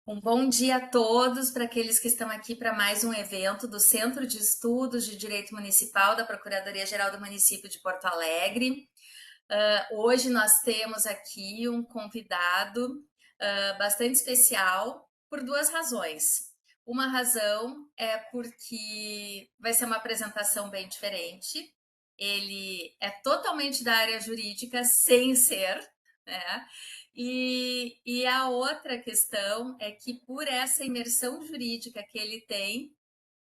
Um bom dia a todos para aqueles que estão aqui para mais um evento do Centro de Estudos de Direito Municipal da Procuradoria-Geral do Município de Porto Alegre. Hoje nós temos aqui um convidado bastante especial por duas razões. Uma razão é porque vai ser uma apresentação bem diferente. Ele é totalmente da área jurídica, sem ser, né? E a outra questão é que, por essa imersão jurídica que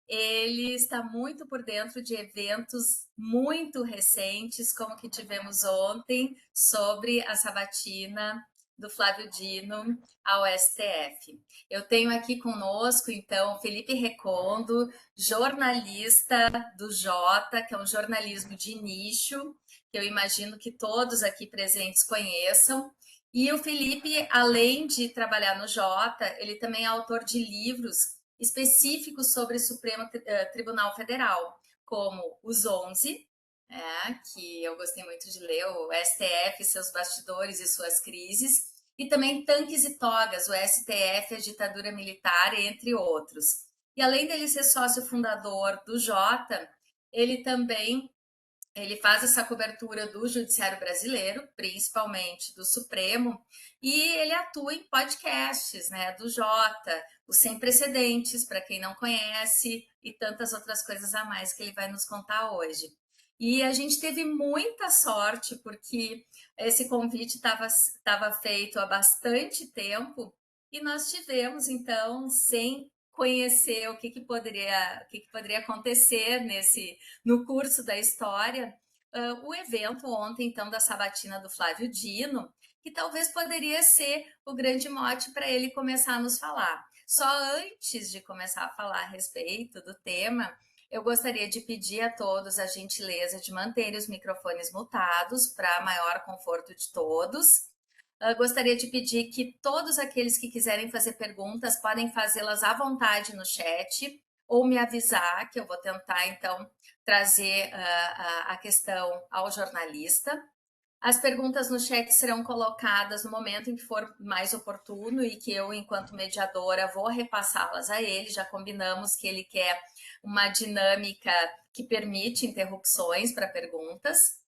ele está muito por dentro de eventos muito recentes, como que tivemos ontem, sobre a sabatina do Flávio Dino ao STF. Eu tenho aqui conosco, então, Felipe Recondo, jornalista do Jota, que é um jornalismo de nicho, que eu imagino que todos aqui presentes conheçam. E o Felipe, além de trabalhar no Jota, ele também é autor de livros específicos sobre o Supremo Tribunal Federal, como os 11, que eu gostei muito de ler, o STF, seus bastidores e suas crises, e também Tanques e Togas, o STF, a ditadura militar, entre outros. E além dele ser sócio fundador do Jota, ele também ele faz essa cobertura do judiciário brasileiro, principalmente do Supremo, e ele atua em podcasts, né, do Jota, o Sem Precedentes, para quem não conhece, e tantas outras coisas a mais que ele vai nos contar hoje. E a gente teve muita sorte, porque esse convite estava feito há bastante tempo, e nós tivemos, então, sem conhecer o que poderia acontecer no curso da história, o evento ontem, então, da sabatina do Flávio Dino, que talvez poderia ser o grande mote para ele começar a nos falar. Só antes de começar a falar a respeito do tema, eu gostaria de pedir a todos a gentileza de manter os microfones mutados para maior conforto de todos. Gostaria de pedir que todos aqueles que quiserem fazer perguntas podem fazê-las à vontade no chat ou me avisar, que eu vou tentar, então, trazer a questão ao jornalista. As perguntas no chat serão colocadas no momento em que for mais oportuno e que eu, enquanto mediadora, vou repassá-las a ele. Já combinamos que ele quer uma dinâmica que permite interrupções para perguntas.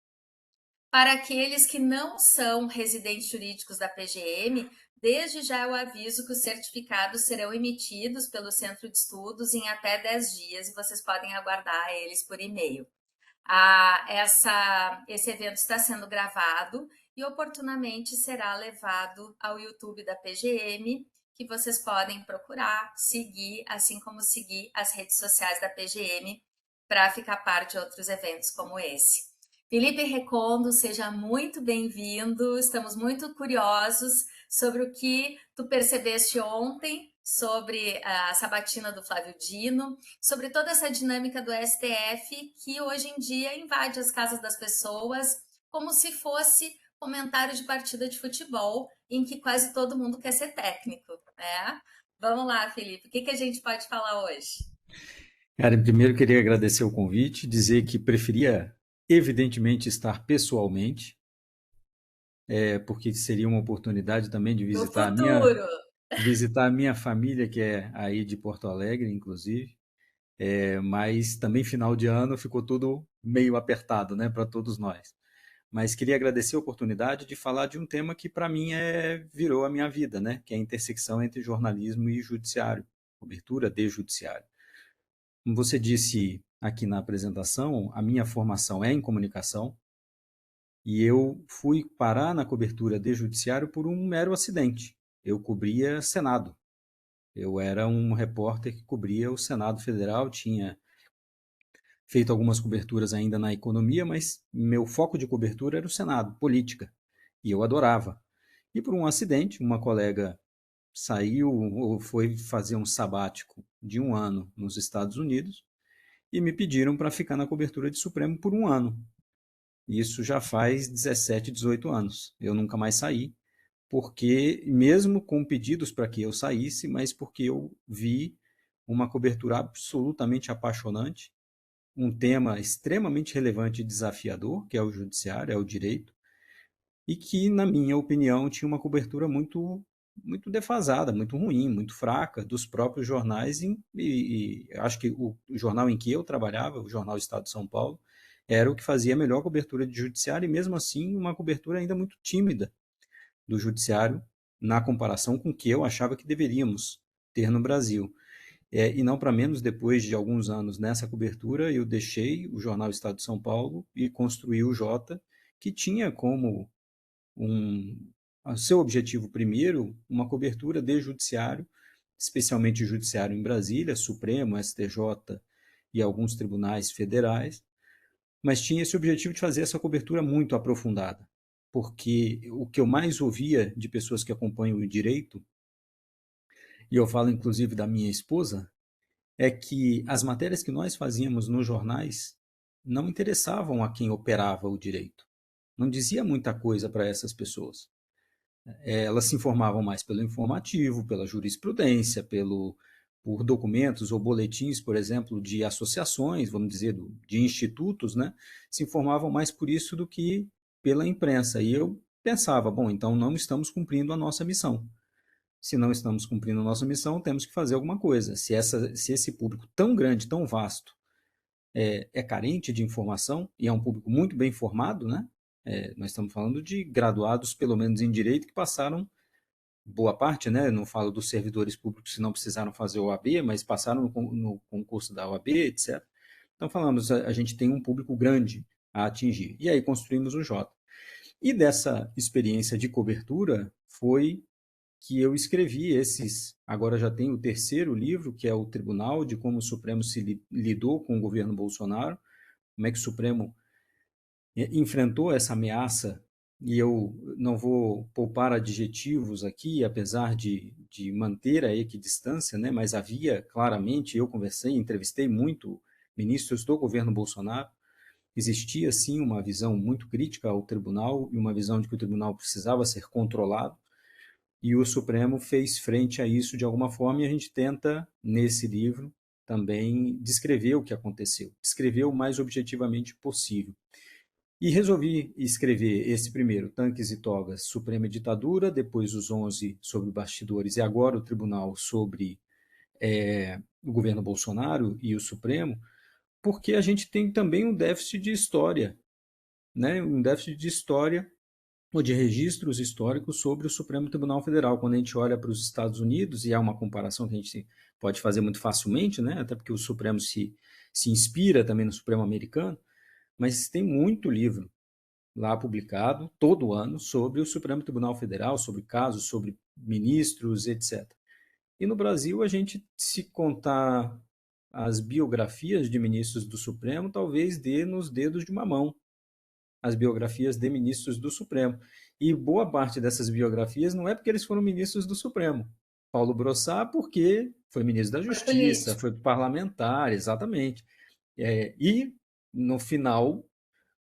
Para aqueles que não são residentes jurídicos da PGM, desde já eu aviso que os certificados serão emitidos pelo Centro de Estudos em até 10 dias e vocês podem aguardar eles por e-mail. Esse evento está sendo gravado e oportunamente será levado ao YouTube da PGM, que vocês podem procurar, seguir, assim como seguir as redes sociais da PGM para ficar parte de outros eventos como esse. Felipe Recondo, seja muito bem-vindo. Estamos muito curiosos sobre o que tu percebeste ontem sobre a sabatina do Flávio Dino, sobre toda essa dinâmica do STF que hoje em dia invade as casas das pessoas como se fosse comentário de partida de futebol em que quase todo mundo quer ser técnico, né? Vamos lá, Felipe, o que a gente pode falar hoje? Cara, primeiro queria agradecer o convite, dizer que preferia, evidentemente, estar pessoalmente, porque seria uma oportunidade também de No futuro. visitar a minha família, que é aí de Porto Alegre, inclusive. Mas também final de ano ficou tudo meio apertado, né, para todos nós. Mas queria agradecer a oportunidade de falar de um tema que para mim virou a minha vida, né, que é a intersecção entre jornalismo e judiciário, cobertura de judiciário. Como você disse aqui na apresentação, a minha formação é em comunicação e eu fui parar na cobertura de judiciário por um mero acidente. Eu cobria Senado. Eu era um repórter que cobria o Senado Federal, tinha feito algumas coberturas ainda na economia, mas meu foco de cobertura era o Senado, política, e eu adorava. E por um acidente, uma colega saiu ou foi fazer um sabático de um ano nos Estados Unidos e me pediram para ficar na cobertura de Supremo por um ano. Isso já faz 17, 18 anos. Eu nunca mais saí, porque, mesmo com pedidos para que eu saísse, mas porque eu vi uma cobertura absolutamente apaixonante, um tema extremamente relevante e desafiador, que é o judiciário, é o direito, e que, na minha opinião, tinha uma cobertura muito muito defasada, muito ruim, muito fraca dos próprios jornais e acho que o jornal em que eu trabalhava, o Jornal Estado de São Paulo, era o que fazia a melhor cobertura de judiciário e mesmo assim uma cobertura ainda muito tímida do judiciário na comparação com o que eu achava que deveríamos ter no Brasil. E não para menos, depois de alguns anos nessa cobertura, eu deixei o jornal Estado de São Paulo e construí o Jota, que tinha como um, seu objetivo primeiro uma cobertura de judiciário, especialmente o judiciário em Brasília, Supremo, STJ e alguns tribunais federais, mas tinha esse objetivo de fazer essa cobertura muito aprofundada, porque o que eu mais ouvia de pessoas que acompanham o direito, e eu falo inclusive da minha esposa, é que as matérias que nós fazíamos nos jornais não interessavam a quem operava o direito. Não dizia muita coisa para essas pessoas. Elas se informavam mais pelo informativo, pela jurisprudência, por documentos ou boletins, por exemplo, de associações, vamos dizer, de institutos, né? Se informavam mais por isso do que pela imprensa. E eu pensava, bom, então não estamos cumprindo a nossa missão. Se não estamos cumprindo a nossa missão, temos que fazer alguma coisa. Se esse público tão grande, tão vasto, é carente de informação e é um público muito bem formado, né? Nós estamos falando de graduados, pelo menos em direito, que passaram boa parte, né? Não falo dos servidores públicos que não precisaram fazer o OAB, mas passaram no concurso da OAB, etc. Então falamos, a gente tem um público grande a atingir. E aí construímos o Jota. E dessa experiência de cobertura foi que eu escrevi esses, agora já tem o terceiro livro, que é o Tribunal, de como o Supremo se lidou com o governo Bolsonaro, como é que o Supremo enfrentou essa ameaça, e eu não vou poupar adjetivos aqui, apesar de manter a equidistância, né, mas havia claramente, eu conversei, entrevistei muito ministros do governo Bolsonaro, existia sim uma visão muito crítica ao tribunal e uma visão de que o tribunal precisava ser controlado, e o Supremo fez frente a isso de alguma forma, e a gente tenta, nesse livro, também descrever o que aconteceu, descrever o mais objetivamente possível. E resolvi escrever esse primeiro, Tanques e Togas, Suprema Ditadura, depois os 11 sobre bastidores e agora o Tribunal sobre o governo Bolsonaro e o Supremo, porque a gente tem também um déficit de história, né? Um déficit de história ou de registros históricos sobre o Supremo Tribunal Federal. Quando a gente olha para os Estados Unidos, e há uma comparação que a gente pode fazer muito facilmente, né? Até porque o Supremo se inspira também no Supremo americano, mas tem muito livro lá publicado todo ano sobre o Supremo Tribunal Federal, sobre casos, sobre ministros, etc. E no Brasil, a gente, se contar as biografias de ministros do Supremo, talvez dê nos dedos de uma mão as biografias de ministros do Supremo. E boa parte dessas biografias não é porque eles foram ministros do Supremo. Paulo Brossat, porque foi ministro da Foi Justiça, político. foi parlamentar, exatamente. E no final,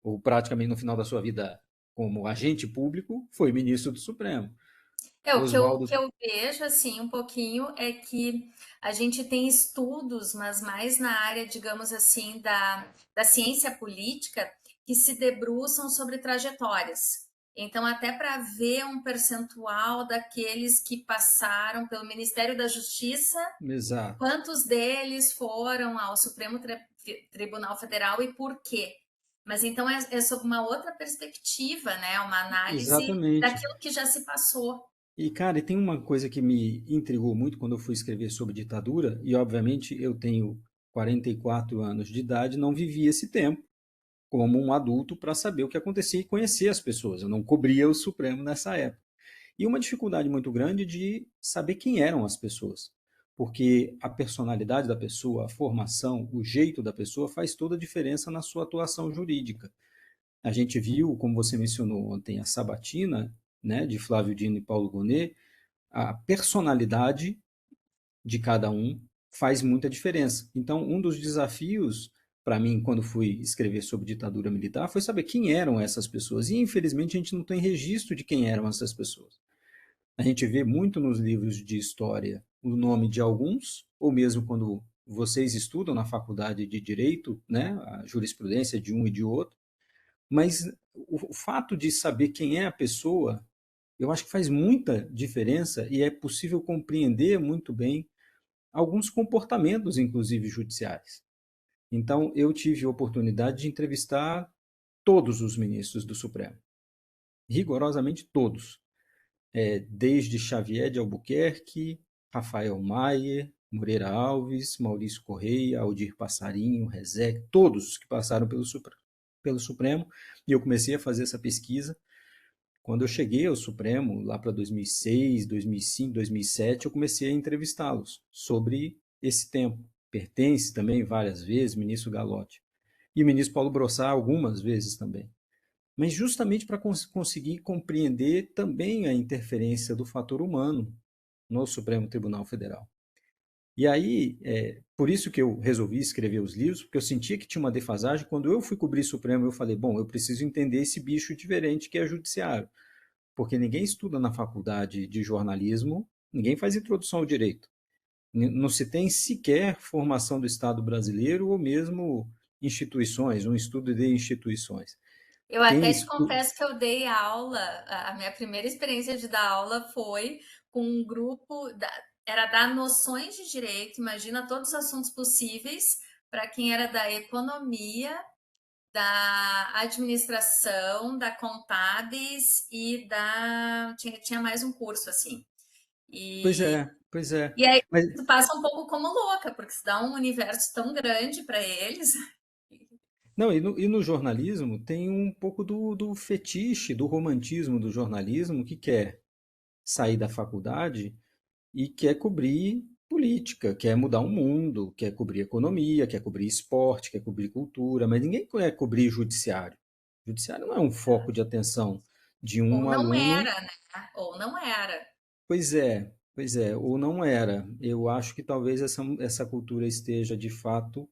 ou praticamente no final da sua vida como agente público, foi ministro do Supremo. O Oswaldo, que eu vejo assim um pouquinho é que a gente tem estudos, mas mais na área, digamos assim, da ciência política, que se debruçam sobre trajetórias. Então, até para ver um percentual daqueles que passaram pelo Ministério da Justiça, exato, quantos deles foram ao Tribunal Federal e por quê? Mas então é sob uma outra perspectiva, né? Uma análise exatamente. daquilo que já se passou. E, cara, tem uma coisa que me intrigou muito quando eu fui escrever sobre ditadura, e obviamente eu tenho 44 anos de idade, não vivi esse tempo como um adulto para saber o que acontecia e conhecer as pessoas. Eu não cobria o Supremo nessa época. E uma dificuldade muito grande de saber quem eram as pessoas. Porque a personalidade da pessoa, a formação, o jeito da pessoa faz toda a diferença na sua atuação jurídica. A gente viu, como você mencionou ontem, a Sabatina, né, de Flávio Dino e Paulo Gonet, a personalidade de cada um faz muita diferença. Então, um dos desafios para mim, quando fui escrever sobre ditadura militar, foi saber quem eram essas pessoas. E, infelizmente, a gente não tem registro de quem eram essas pessoas. A gente vê muito nos livros de história o nome de alguns, ou mesmo quando vocês estudam na faculdade de direito, né, a jurisprudência de um e de outro, mas o fato de saber quem é a pessoa eu acho que faz muita diferença e é possível compreender muito bem alguns comportamentos, inclusive judiciais. Então, eu tive a oportunidade de entrevistar todos os ministros do Supremo, rigorosamente todos, desde Xavier de Albuquerque, Rafael Maier, Moreira Alves, Maurício Correia, Aldir Passarinho, Rezec, todos os que passaram pelo Supremo, e eu comecei a fazer essa pesquisa. Quando eu cheguei ao Supremo, lá para 2006, 2005, 2007, eu comecei a entrevistá-los sobre esse tempo. Pertence também várias vezes, ministro Galotti. E o ministro Paulo Brossard algumas vezes também. Mas justamente para conseguir compreender também a interferência do fator humano no Supremo Tribunal Federal. E aí, por isso que eu resolvi escrever os livros, porque eu sentia que tinha uma defasagem. Quando eu fui cobrir Supremo, eu falei, bom, eu preciso entender esse bicho diferente que é judiciário, porque ninguém estuda na faculdade de jornalismo, ninguém faz introdução ao direito. Não se tem sequer formação do Estado brasileiro ou mesmo instituições, um estudo de instituições. Eu Quem até te estuda. confesso que eu dei aula, a minha primeira experiência de dar aula foi com um grupo, era dar noções de direito, imagina todos os assuntos possíveis para quem era da economia, da administração, da contábeis e tinha mais um curso assim. Pois E, é, pois é. e aí Mas tu passa um pouco como louca, porque se dá um universo tão grande para eles. não, e no jornalismo tem um pouco do fetiche, do romantismo do jornalismo que quer sair da faculdade e quer cobrir política, quer mudar o mundo, quer cobrir economia, quer cobrir esporte, quer cobrir cultura, mas ninguém quer cobrir judiciário. Judiciário não é um foco de atenção de Ou um não aluno. era, né? Ou não era. Pois é, ou não era. Eu acho que talvez essa cultura esteja de fato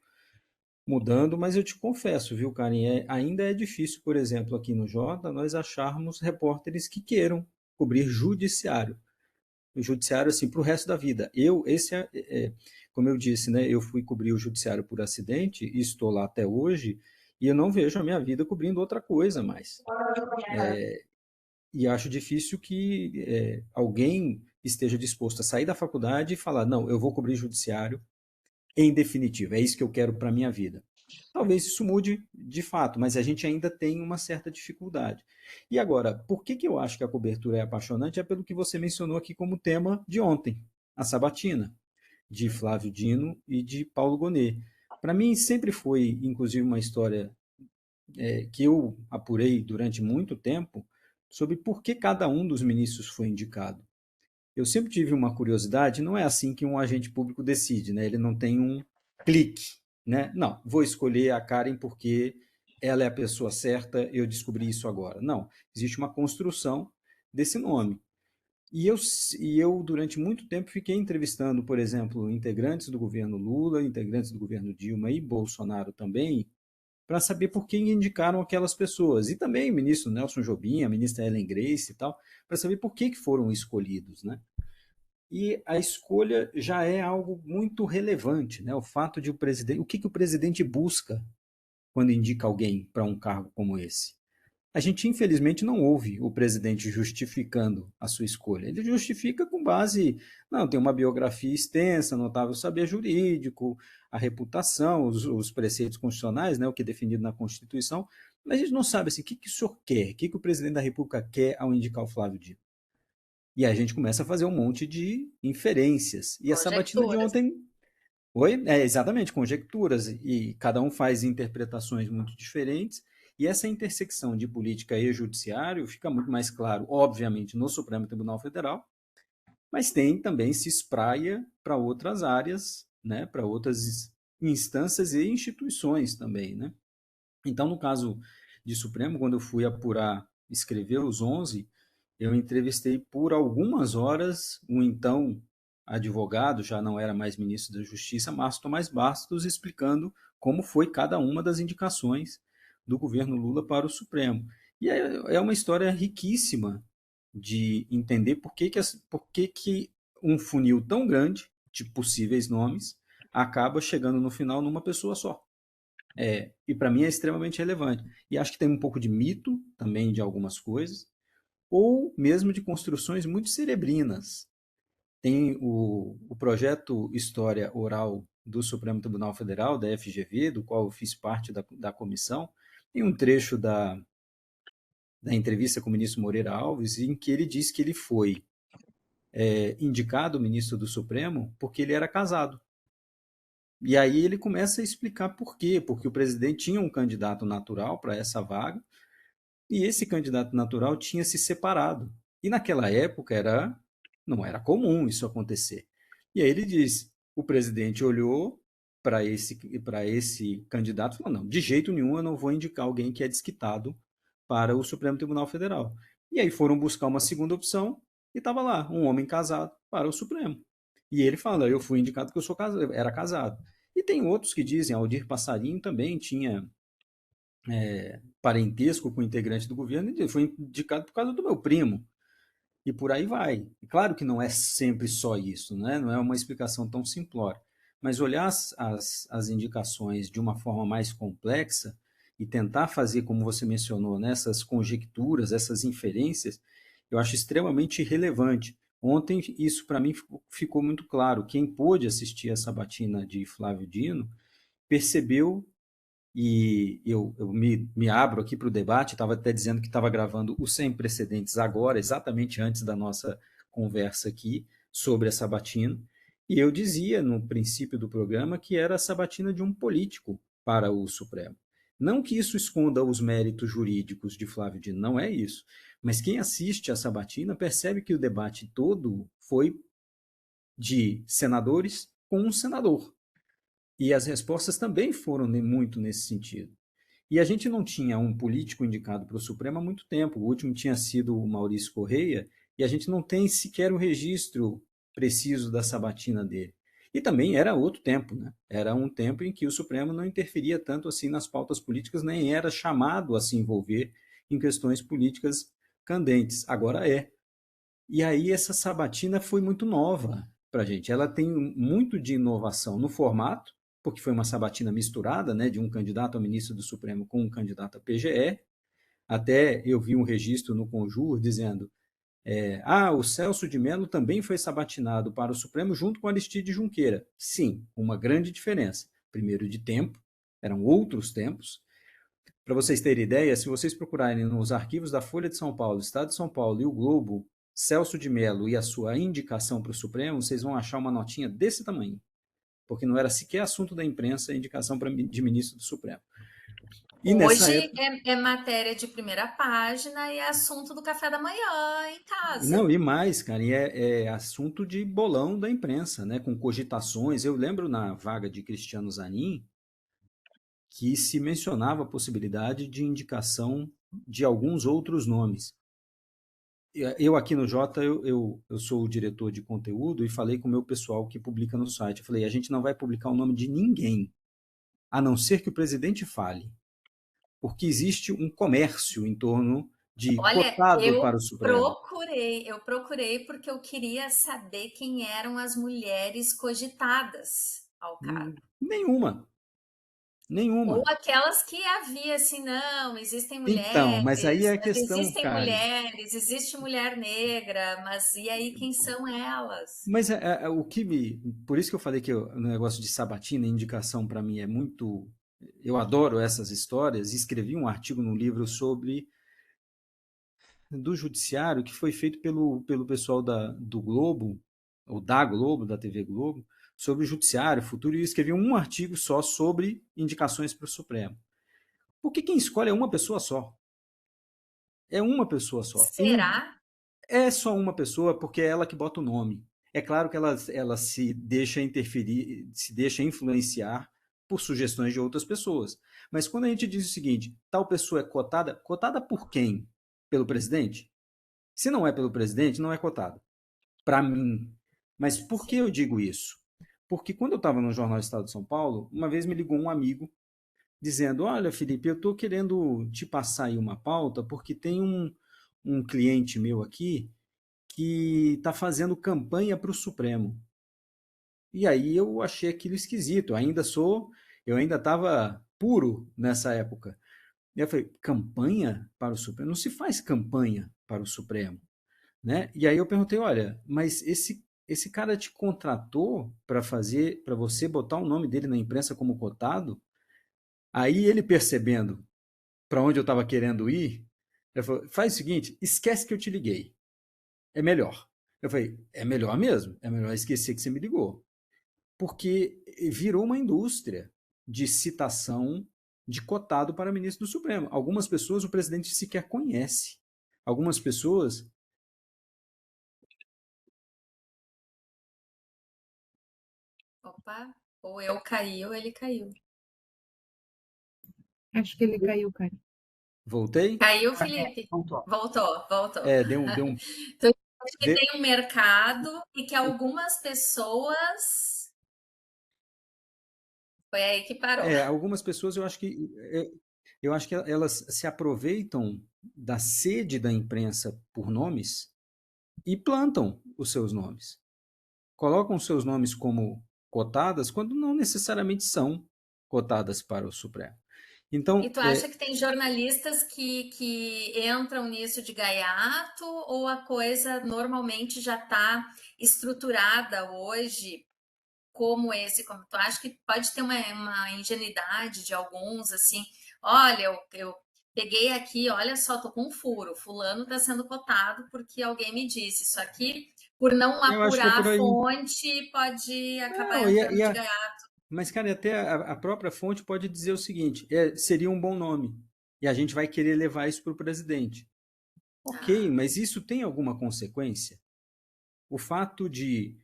mudando, mas eu te confesso, viu, Karen, ainda é difícil, por exemplo, aqui no Jota, nós acharmos repórteres que queiram cobrir judiciário. O judiciário, assim, para o resto da vida. Como eu disse, né, eu fui cobrir o judiciário por acidente e estou lá até hoje, e eu não vejo a minha vida cobrindo outra coisa mais. E acho difícil que alguém esteja disposto a sair da faculdade e falar, não, eu vou cobrir judiciário em definitivo, é isso que eu quero para a minha vida. Talvez isso mude de fato, mas a gente ainda tem uma certa dificuldade. E agora, por que eu acho que a cobertura é apaixonante? É pelo que você mencionou aqui como tema de ontem, a Sabatina, de Flávio Dino e de Paulo Gonet. Para mim, sempre foi, inclusive, uma história que eu apurei durante muito tempo sobre por que cada um dos ministros foi indicado. Eu sempre tive uma curiosidade, não é assim que um agente público decide, né? Ele não tem um clique, né? Não, vou escolher a Karen porque ela é a pessoa certa, eu descobri isso agora. Não, existe uma construção desse nome. E eu, durante muito tempo, fiquei entrevistando, por exemplo, integrantes do governo Lula, integrantes do governo Dilma e Bolsonaro também, para saber por que indicaram aquelas pessoas. E também o ministro Nelson Jobim, a ministra Ellen Grace e tal, para saber por que foram escolhidos, né? E a escolha já é algo muito relevante, né? O fato de o que o presidente busca quando indica alguém para um cargo como esse. A gente infelizmente não ouve o presidente justificando a sua escolha. Ele justifica com base, não, tem uma biografia extensa, notável saber jurídico, a reputação, os preceitos constitucionais, né, o que é definido na Constituição, mas a gente não sabe assim, o que o senhor quer, o que o presidente da República quer ao indicar o Flávio Dino. E a gente começa a fazer um monte de inferências. E a sabatina de Conjecturas. ontem. Oi? Exatamente, conjecturas. E cada um faz interpretações muito diferentes. E essa intersecção de política e judiciário fica muito mais claro, obviamente, no Supremo Tribunal Federal, mas tem também se espraia para outras áreas, né, para outras instâncias e instituições também, né? Então, no caso de Supremo, quando eu fui apurar, escrever os 11, eu entrevistei por algumas horas o então advogado, já não era mais ministro da Justiça, Márcio Tomás Bastos, explicando como foi cada uma das indicações do governo Lula para o Supremo. E é uma história riquíssima de entender por que um funil tão grande de possíveis nomes acaba chegando no final numa pessoa só. E para mim é extremamente relevante. E acho que tem um pouco de mito também de algumas coisas. ou mesmo de construções muito cerebrinas. Tem o projeto História Oral do Supremo Tribunal Federal, da FGV, do qual eu fiz parte da comissão, tem um trecho da entrevista com o ministro Moreira Alves, em que ele diz que ele foi indicado ministro do Supremo porque ele era casado. E aí ele começa a explicar por quê, porque o presidente tinha um candidato natural para essa vaga, e esse candidato natural tinha se separado. E naquela época não era comum isso acontecer. E aí ele diz, o presidente olhou para esse candidato e falou, não, de jeito nenhum eu não vou indicar alguém que é desquitado para o Supremo Tribunal Federal. E aí foram buscar uma segunda opção e estava lá, um homem casado para o Supremo. E ele fala, eu fui indicado porque era casado. E tem outros que dizem, Aldir Passarinho também tinha parentesco com o integrante do governo e foi indicado por causa do meu primo. E por aí vai. Claro que não é sempre só isso, né? Não é uma explicação tão simplória. Mas olhar as indicações de uma forma mais complexa e tentar fazer, como você mencionou, nessas conjecturas, essas inferências, eu acho extremamente relevante. Ontem, isso para mim ficou muito claro. Quem pôde assistir a sabatina de Flávio Dino percebeu e eu me abro aqui para o debate, estava até dizendo que estava gravando o Sem Precedentes agora, exatamente antes da nossa conversa aqui sobre a sabatina, e eu dizia no princípio do programa que era a sabatina de um político para o Supremo. Não que isso esconda os méritos jurídicos de Flávio Dino, não é isso. Mas quem assiste a sabatina percebe que o debate todo foi de senadores com um senador. E as respostas também foram muito nesse sentido. E a gente não tinha um político indicado para o Supremo há muito tempo. O último tinha sido o Maurício Correia, e a gente não tem sequer o registro preciso da sabatina dele. E também era outro tempo, né? Era um tempo em que o Supremo não interferia tanto assim nas pautas políticas, nem era chamado a se envolver em questões políticas candentes. Agora é. E aí essa sabatina foi muito nova para a gente. Ela tem muito de inovação no formato, porque foi uma sabatina misturada, né, de um candidato a ministro do Supremo com um candidato a PGE. Até eu vi um registro no Conjur dizendo o Celso de Mello também foi sabatinado para o Supremo junto com Aristide Junqueira. Sim, uma grande diferença. Primeiro de tempo, eram outros tempos. Para vocês terem ideia, se vocês procurarem nos arquivos da Folha de São Paulo, Estado de São Paulo e o Globo, Celso de Mello e a sua indicação para o Supremo, vocês vão achar uma notinha desse tamanho, porque não era sequer assunto da imprensa a indicação de ministro do Supremo. E nessa Hoje época. é matéria de primeira página e é assunto do café da manhã em Não, casa. e mais, cara, e é assunto de bolão da imprensa, né, com cogitações. Eu lembro na vaga de Cristiano Zanin que se mencionava a possibilidade de indicação de alguns outros nomes. Eu aqui no Jota, eu sou o diretor de conteúdo e falei com o meu pessoal que publica no site. Eu falei, a gente não vai publicar o nome de ninguém, a não ser que o presidente fale, porque existe um comércio em torno de Olha, cotado para o Supremo. eu procurei porque eu queria saber quem eram as mulheres cogitadas ao cargo. Nenhuma, Ou nenhuma. aquelas que havia assim, não, Então, mas aí é a questão, Karen. existe mulher negra, mas e aí quem são elas? Mas o que me. Por isso que eu falei que o negócio de sabatina, indicação para mim é muito. Eu adoro essas histórias. Escrevi um artigo no livro sobre do judiciário que foi feito pelo pessoal do Globo, ou da Globo, da TV Globo, sobre o judiciário, futuro, e eu escrevi um artigo só sobre indicações para o Supremo. Porque quem escolhe é uma pessoa só. É uma pessoa só. Será? É só uma pessoa porque é ela que bota o nome. É claro que ela se deixa interferir, se deixa influenciar por sugestões de outras pessoas. Mas quando a gente diz o seguinte, tal pessoa é cotada, cotada por quem? Pelo presidente? Se não é pelo presidente, não é cotada. Para mim. Mas por que Sim. eu digo isso? Porque quando eu estava no Jornal Estado de São Paulo, uma vez me ligou um amigo dizendo: Olha, Felipe, eu estou querendo te passar aí uma pauta, porque tem um cliente meu aqui que está fazendo campanha para o Supremo. E aí eu achei aquilo esquisito. Eu ainda estava puro nessa época. E eu falei, campanha para o Supremo? Não se faz campanha para o Supremo, né? E aí eu perguntei, olha, mas esse cara te contratou para você botar o nome dele na imprensa como cotado? Aí ele percebendo para onde eu estava querendo ir, ele falou, faz o seguinte, esquece que eu te liguei, é melhor. Eu falei, é melhor mesmo, é melhor esquecer que você me ligou, porque virou uma indústria de citação de cotado para ministro do Supremo. Algumas pessoas o presidente sequer conhece. Algumas pessoas. Opa, ou eu caí ou ele caiu. Acho que ele caiu, cara. Voltei? Caiu, Felipe? Voltou. Voltou, voltou. É, deu um. Então, acho que de- tem um mercado e que algumas pessoas. Foi aí que parou. algumas pessoas eu acho que elas se aproveitam da sede da imprensa por nomes e plantam os seus nomes. Colocam os seus nomes como cotadas quando não necessariamente são cotadas para o Supremo. E Então, tu acha que tem jornalistas que entram nisso de gaiato ou a coisa normalmente já está estruturada hoje como esse? Como tu acha que pode ter uma ingenuidade de alguns assim? Olha, eu peguei aqui, olha só, tô com um furo. Fulano está sendo cotado porque alguém me disse. Isso aqui, por não eu acho que é apurar por a aí. fonte, pode acabar Não, entrando de gaiato. mas, cara, até a própria fonte pode dizer o seguinte: seria um bom nome. E a gente vai querer levar isso para o presidente. Ok, Ah, mas isso tem alguma consequência? O fato de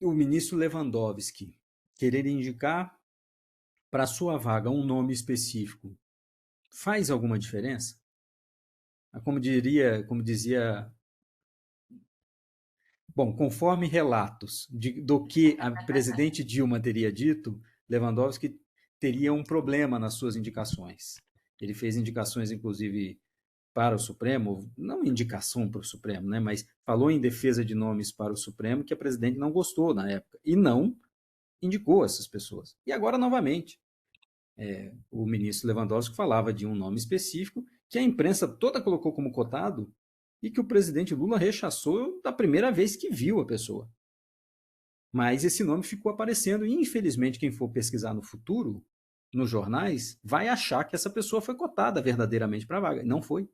o ministro Lewandowski querer indicar para sua vaga um nome específico faz alguma diferença? Como dizia, bom, conforme relatos do que a presidente Dilma teria dito, Lewandowski teria um problema nas suas indicações. Ele fez indicações, inclusive, para o Supremo, não indicação para o Supremo, né, mas falou em defesa de nomes para o Supremo que a presidente não gostou na época e não indicou essas pessoas. E agora, novamente, o ministro Lewandowski falava de um nome específico que a imprensa toda colocou como cotado e que o presidente Lula rechaçou da primeira vez que viu a pessoa. Mas esse nome ficou aparecendo e, infelizmente, quem for pesquisar no futuro, nos jornais, vai achar que essa pessoa foi cotada verdadeiramente para a vaga. Não foi.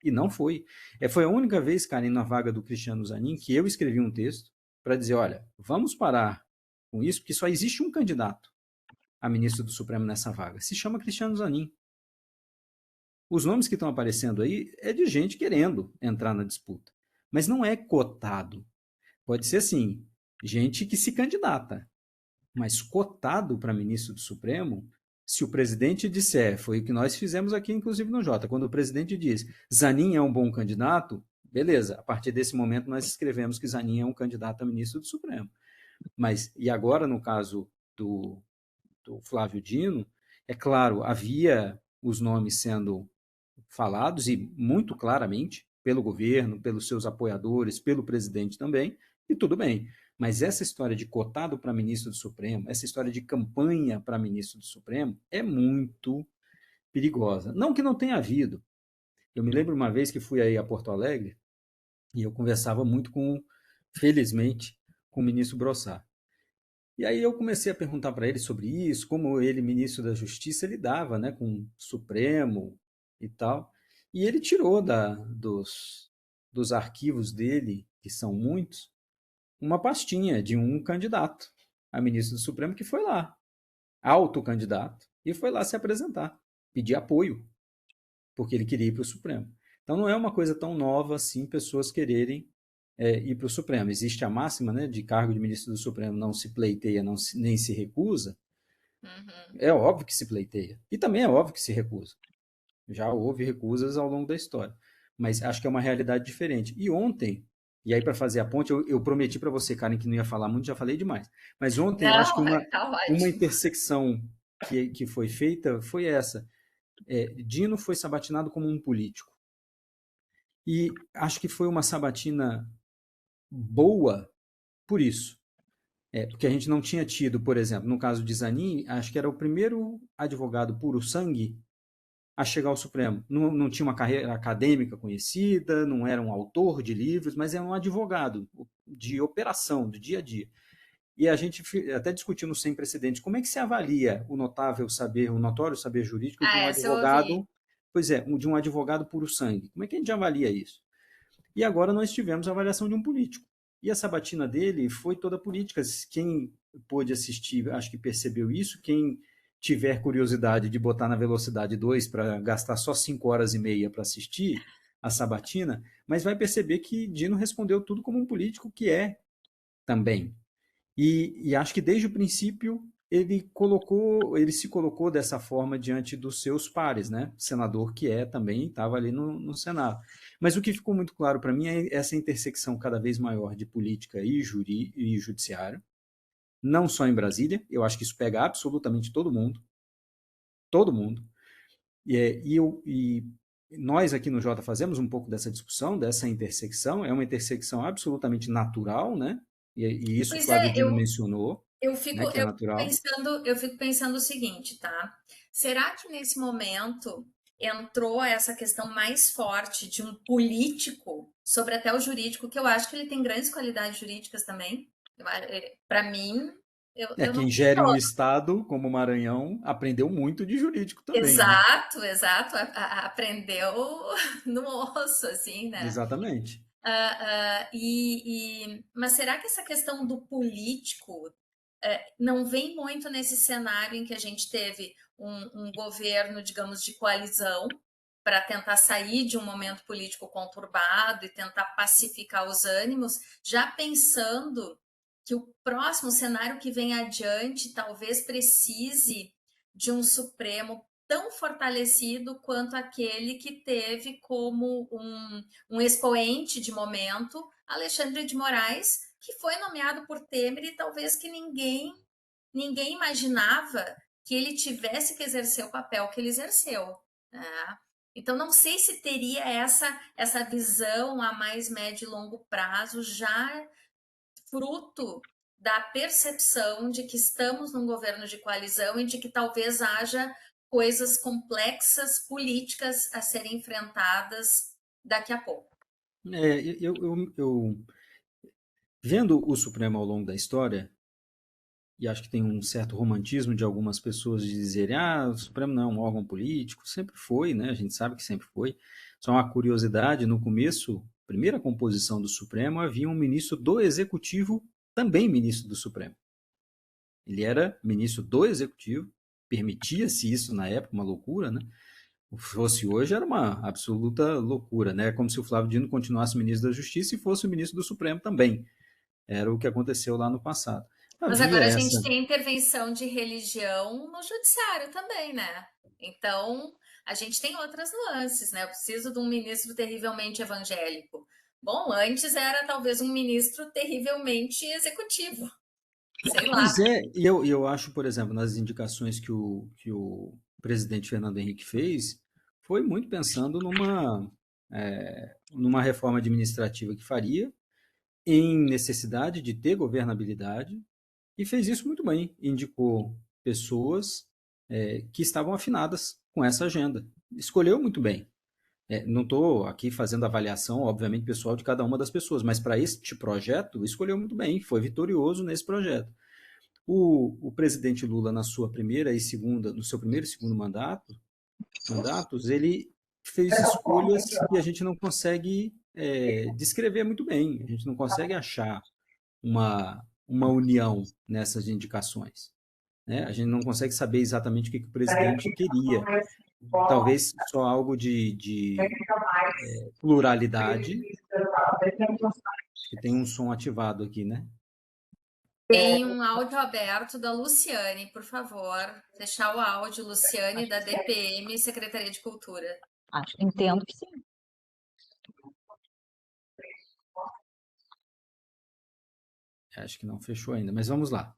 E não foi. Foi a única vez, Karen, na vaga do Cristiano Zanin, que eu escrevi um texto para dizer, olha, vamos parar com isso, porque só existe um candidato a ministro do Supremo nessa vaga. Se chama Cristiano Zanin. Os nomes que estão aparecendo aí é de gente querendo entrar na disputa. Mas não é cotado. Pode ser assim, gente que se candidata. Mas cotado para ministro do Supremo, se o presidente disser, foi o que nós fizemos aqui, inclusive no Jota, quando o presidente diz Zanin é um bom candidato, beleza, a partir desse momento nós escrevemos que Zanin é um candidato a ministro do Supremo. Mas, e agora no caso do Flávio Dino, é claro, havia os nomes sendo falados e muito claramente pelo governo, pelos seus apoiadores, pelo presidente também, e tudo bem. Mas essa história de cotado para ministro do Supremo, essa história de campanha para ministro do Supremo é muito perigosa. Não que não tenha havido. Eu me lembro uma vez que fui aí a Porto Alegre e eu conversava muito felizmente, com o ministro Brossard. E aí eu comecei a perguntar para ele sobre isso, como ele, ministro da Justiça, lidava, né, com o Supremo e tal. E ele tirou dos arquivos dele, que são muitos, uma pastinha de um candidato a ministro do Supremo que foi lá, autocandidato, e foi lá se apresentar, pedir apoio, porque ele queria ir para o Supremo. Então não é uma coisa tão nova assim pessoas quererem ir para o Supremo. Existe a máxima, né, de cargo de ministro do Supremo não se pleiteia, nem se recusa. uhum. É óbvio que se pleiteia. E também é óbvio que se recusa. Já houve recusas ao longo da história. Mas acho que é uma realidade diferente. E ontem, e aí para fazer a ponte, eu prometi para você, Karen, que não ia falar muito, já falei demais. Mas ontem eu acho que Não, tá uma ótimo. intersecção que foi feita foi essa. Dino foi sabatinado como um político. E acho que foi uma sabatina boa por isso. Porque a gente não tinha tido, por exemplo, no caso de Zanin, acho que era o primeiro advogado puro sangue a chegar ao Supremo. Não tinha uma carreira acadêmica conhecida, não era um autor de livros, mas era um advogado de operação, do dia a dia. E a gente até discutiu no Sem Precedentes, como é que se avalia o notável saber, o notório saber jurídico de Ah, um essa eu ouvi. advogado, pois é, de um advogado puro sangue. Como é que a gente avalia isso? E agora nós tivemos a avaliação de um político. E a sabatina dele foi toda política. Quem pôde assistir, acho que percebeu isso. Quem tiver curiosidade de botar na velocidade 2 para gastar só 5 horas e meia para assistir a sabatina, mas vai perceber que Dino respondeu tudo como um político que é também. E acho que desde o princípio ele se colocou dessa forma diante dos seus pares, né? Senador que é também estava ali no Senado. Mas o que ficou muito claro para mim é essa intersecção cada vez maior de política e judiciário, não só em Brasília. Eu acho que isso pega absolutamente todo mundo. E nós aqui no Jota fazemos um pouco dessa discussão, dessa intersecção. É uma intersecção absolutamente natural, né? E isso o Pois Flávio é, Dino mencionou, eu né, fico, que é natural. eu fico pensando o seguinte, tá? Será que nesse momento entrou essa questão mais forte de um político sobre até o jurídico, que eu acho que ele tem grandes qualidades jurídicas também. Para mim, eu não Quem sei. gere um estado como o Maranhão aprendeu muito de jurídico também, né? Exato, exato. Aprendeu no osso, assim, né? Exatamente. Mas será que essa questão do político não vem muito nesse cenário em que a gente teve um governo, digamos, de coalizão para tentar sair de um momento político conturbado e tentar pacificar os ânimos, já pensando que o próximo cenário que vem adiante talvez precise de um Supremo tão fortalecido quanto aquele que teve como um expoente de momento Alexandre de Moraes, que foi nomeado por Temer e talvez que ninguém imaginava que ele tivesse que exercer o papel que ele exerceu. Né? Então, não sei se teria essa visão a mais médio e longo prazo, já fruto da percepção de que estamos num governo de coalizão e de que talvez haja coisas complexas políticas a serem enfrentadas daqui a pouco. Vendo o Supremo ao longo da história, e acho que tem um certo romantismo de algumas pessoas de dizerem, o Supremo não é um órgão político, sempre foi, né? A gente sabe que sempre foi. Só uma curiosidade, no começo, primeira composição do Supremo, havia um ministro do Executivo, também ministro do Supremo. Ele era ministro do Executivo, permitia-se isso na época, uma loucura, né? Se fosse hoje, era uma absoluta loucura, né? Como se o Flávio Dino continuasse ministro da Justiça e fosse o ministro do Supremo também. Era o que aconteceu lá no passado. Mas Havia agora a essa. gente tem intervenção de religião no judiciário também, né? Então, a gente tem outras nuances, né? Eu preciso de um ministro terrivelmente evangélico. Bom, antes era talvez um ministro terrivelmente executivo, sei lá. Pois é, e eu acho, por exemplo, nas indicações que o presidente Fernando Henrique fez, foi muito pensando numa reforma administrativa que faria, em necessidade de ter governabilidade, e fez isso muito bem. Indicou pessoas que estavam afinadas com essa agenda. Escolheu muito bem. Não estou aqui fazendo avaliação, obviamente, pessoal de cada uma das pessoas, mas para este projeto, escolheu muito bem, foi vitorioso nesse projeto. O presidente Lula, na sua primeira e segunda, no seu primeiro e segundo mandatos, ele fez escolhas que a gente não consegue descrever muito bem, a gente não consegue achar uma união nessas indicações. Né? A gente não consegue saber exatamente o que o presidente queria. Talvez só algo de pluralidade. Acho que tem um som ativado aqui, né? Tem um áudio aberto da Luciane, por favor. Fechar o áudio, Luciane, Acho da que sim. DPM, Secretaria de Cultura. Entendo que sim. Acho que não fechou ainda, mas vamos lá.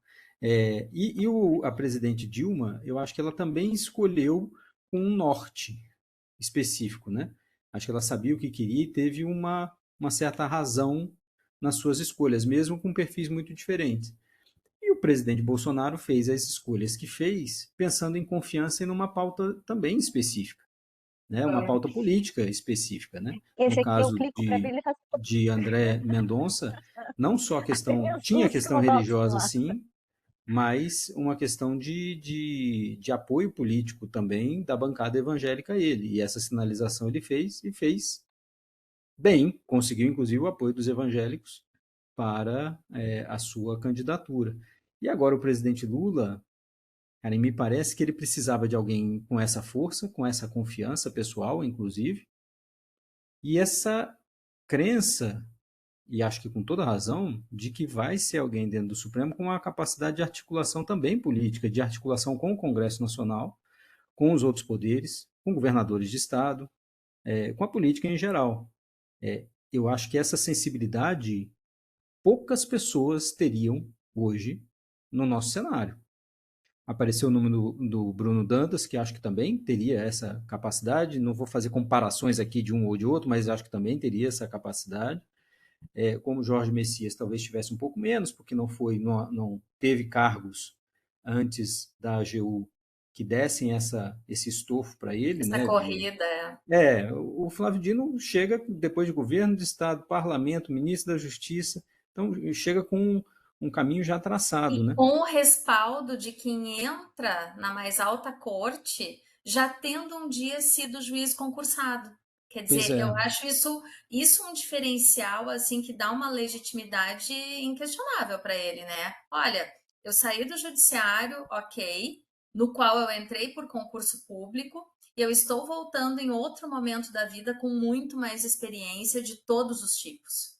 A presidente Dilma, eu acho que ela também escolheu um norte específico, né? Acho que ela sabia o que queria e teve uma certa razão nas suas escolhas, mesmo com perfis muito diferentes. E o presidente Bolsonaro fez as escolhas que fez, pensando em confiança e numa pauta também específica. né? Uma pauta política específica, né? No Esse aqui eu caso clico para ver ele de André Mendonça, não só a questão, tinha Jesus, questão como nosso religiosa, lar. sim, mas uma questão de apoio político também da bancada evangélica a ele. E essa sinalização ele fez e fez bem, conseguiu inclusive o apoio dos evangélicos para a sua candidatura. E agora o presidente Lula, cara, me parece que ele precisava de alguém com essa força, com essa confiança pessoal, inclusive, e essa crença, e acho que com toda razão, de que vai ser alguém dentro do Supremo com uma capacidade de articulação também política, de articulação com o Congresso Nacional, com os outros poderes, com governadores de Estado, com a política em geral. Eu acho que essa sensibilidade poucas pessoas teriam hoje no nosso cenário. Apareceu o nome do Bruno Dantas, que acho que também teria essa capacidade. Não vou fazer comparações aqui de um ou de outro, mas acho que também teria essa capacidade. Como Jorge Messias talvez tivesse um pouco menos, porque não teve cargos antes da AGU que dessem esse estofo para ele, Essa né? corrida. O Flávio Dino chega depois de governo de Estado, parlamento, ministro da Justiça, então chega com um caminho já traçado, E né? com o respaldo de quem entra na mais alta corte, já tendo um dia sido juiz concursado. Quer Pois dizer, é, eu acho isso um diferencial assim que dá uma legitimidade inquestionável para ele, né? Olha, eu saí do judiciário, ok, no qual eu entrei por concurso público, e eu estou voltando em outro momento da vida com muito mais experiência de todos os tipos.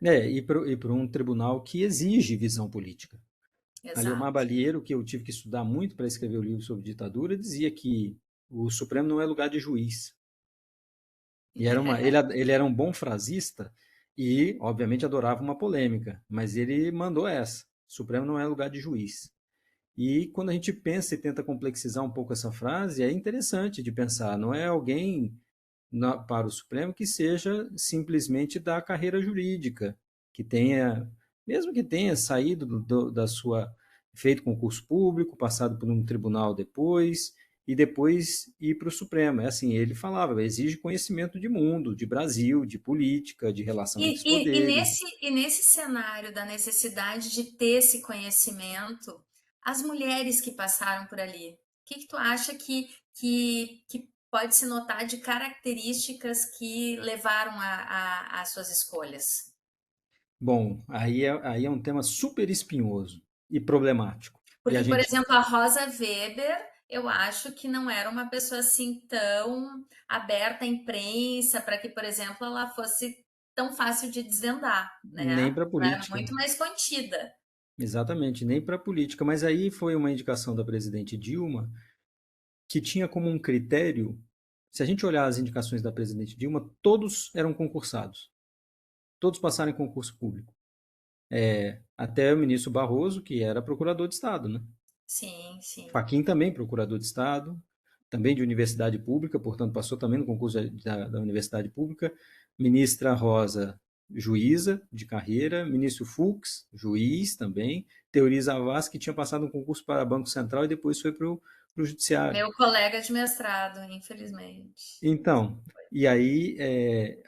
e para um tribunal que exige visão política. Aliomar Exato. Balieiro, que eu tive que estudar muito para escrever o livro sobre ditadura, dizia que o Supremo não é lugar de juiz. Ele era um bom frasista e, obviamente, adorava uma polêmica, mas ele mandou essa: o Supremo não é lugar de juiz. E quando a gente pensa e tenta complexizar um pouco essa frase, é interessante de pensar, não é alguém para o Supremo que seja simplesmente da carreira jurídica, que tenha, mesmo que tenha saído da sua, feito concurso público, passado por um tribunal depois, e depois ir para o Supremo. É assim, ele falava, exige conhecimento de mundo, de Brasil, de política, de relação entre os poderes. E nesse cenário da necessidade de ter esse conhecimento, as mulheres que passaram por ali, o que tu acha que pode se notar de características que levaram às suas escolhas? Bom, aí é um tema super espinhoso e problemático. E a Porque, por gente exemplo, a Rosa Weber, eu acho que não era uma pessoa assim tão aberta à imprensa para que, por exemplo, ela fosse tão fácil de desvendar, nem né? para Ela era política. muito mais contida. Exatamente, nem para a política. Mas aí foi uma indicação da presidente Dilma que tinha como um critério, se a gente olhar as indicações da presidente Dilma, todos eram concursados, todos passaram em concurso público. Até o ministro Barroso, que era procurador de Estado, né? Sim, sim. Fachin também procurador de Estado, também de universidade pública, portanto passou também no concurso da universidade pública. Ministra Rosa, juíza de carreira. Ministro Fux, juiz também. Teori Zavascki, que tinha passado um concurso para Banco Central e depois foi para o judiciário. Meu colega de mestrado, infelizmente. Então, e aí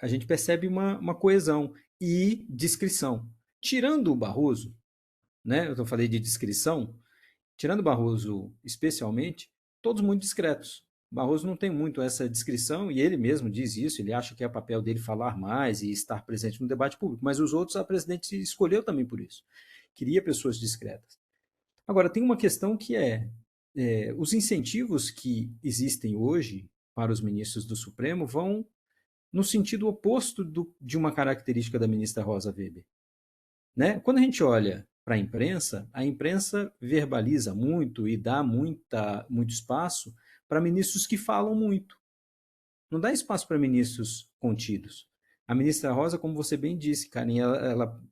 a gente percebe uma coesão e discrição. Tirando o Barroso, né? Eu falei de discrição, tirando o Barroso especialmente, todos muito discretos. Barroso não tem muito essa discrição e ele mesmo diz isso, ele acha que é papel dele falar mais e estar presente no debate público, mas os outros a presidente escolheu também por isso. Queria pessoas discretas. Agora, tem uma questão que os incentivos que existem hoje para os ministros do Supremo vão no sentido oposto de uma característica da ministra Rosa Weber. Né? Quando a gente olha para a imprensa verbaliza muito e dá muito espaço para ministros que falam muito. Não dá espaço para ministros contidos. A ministra Rosa, como você bem disse, Karen,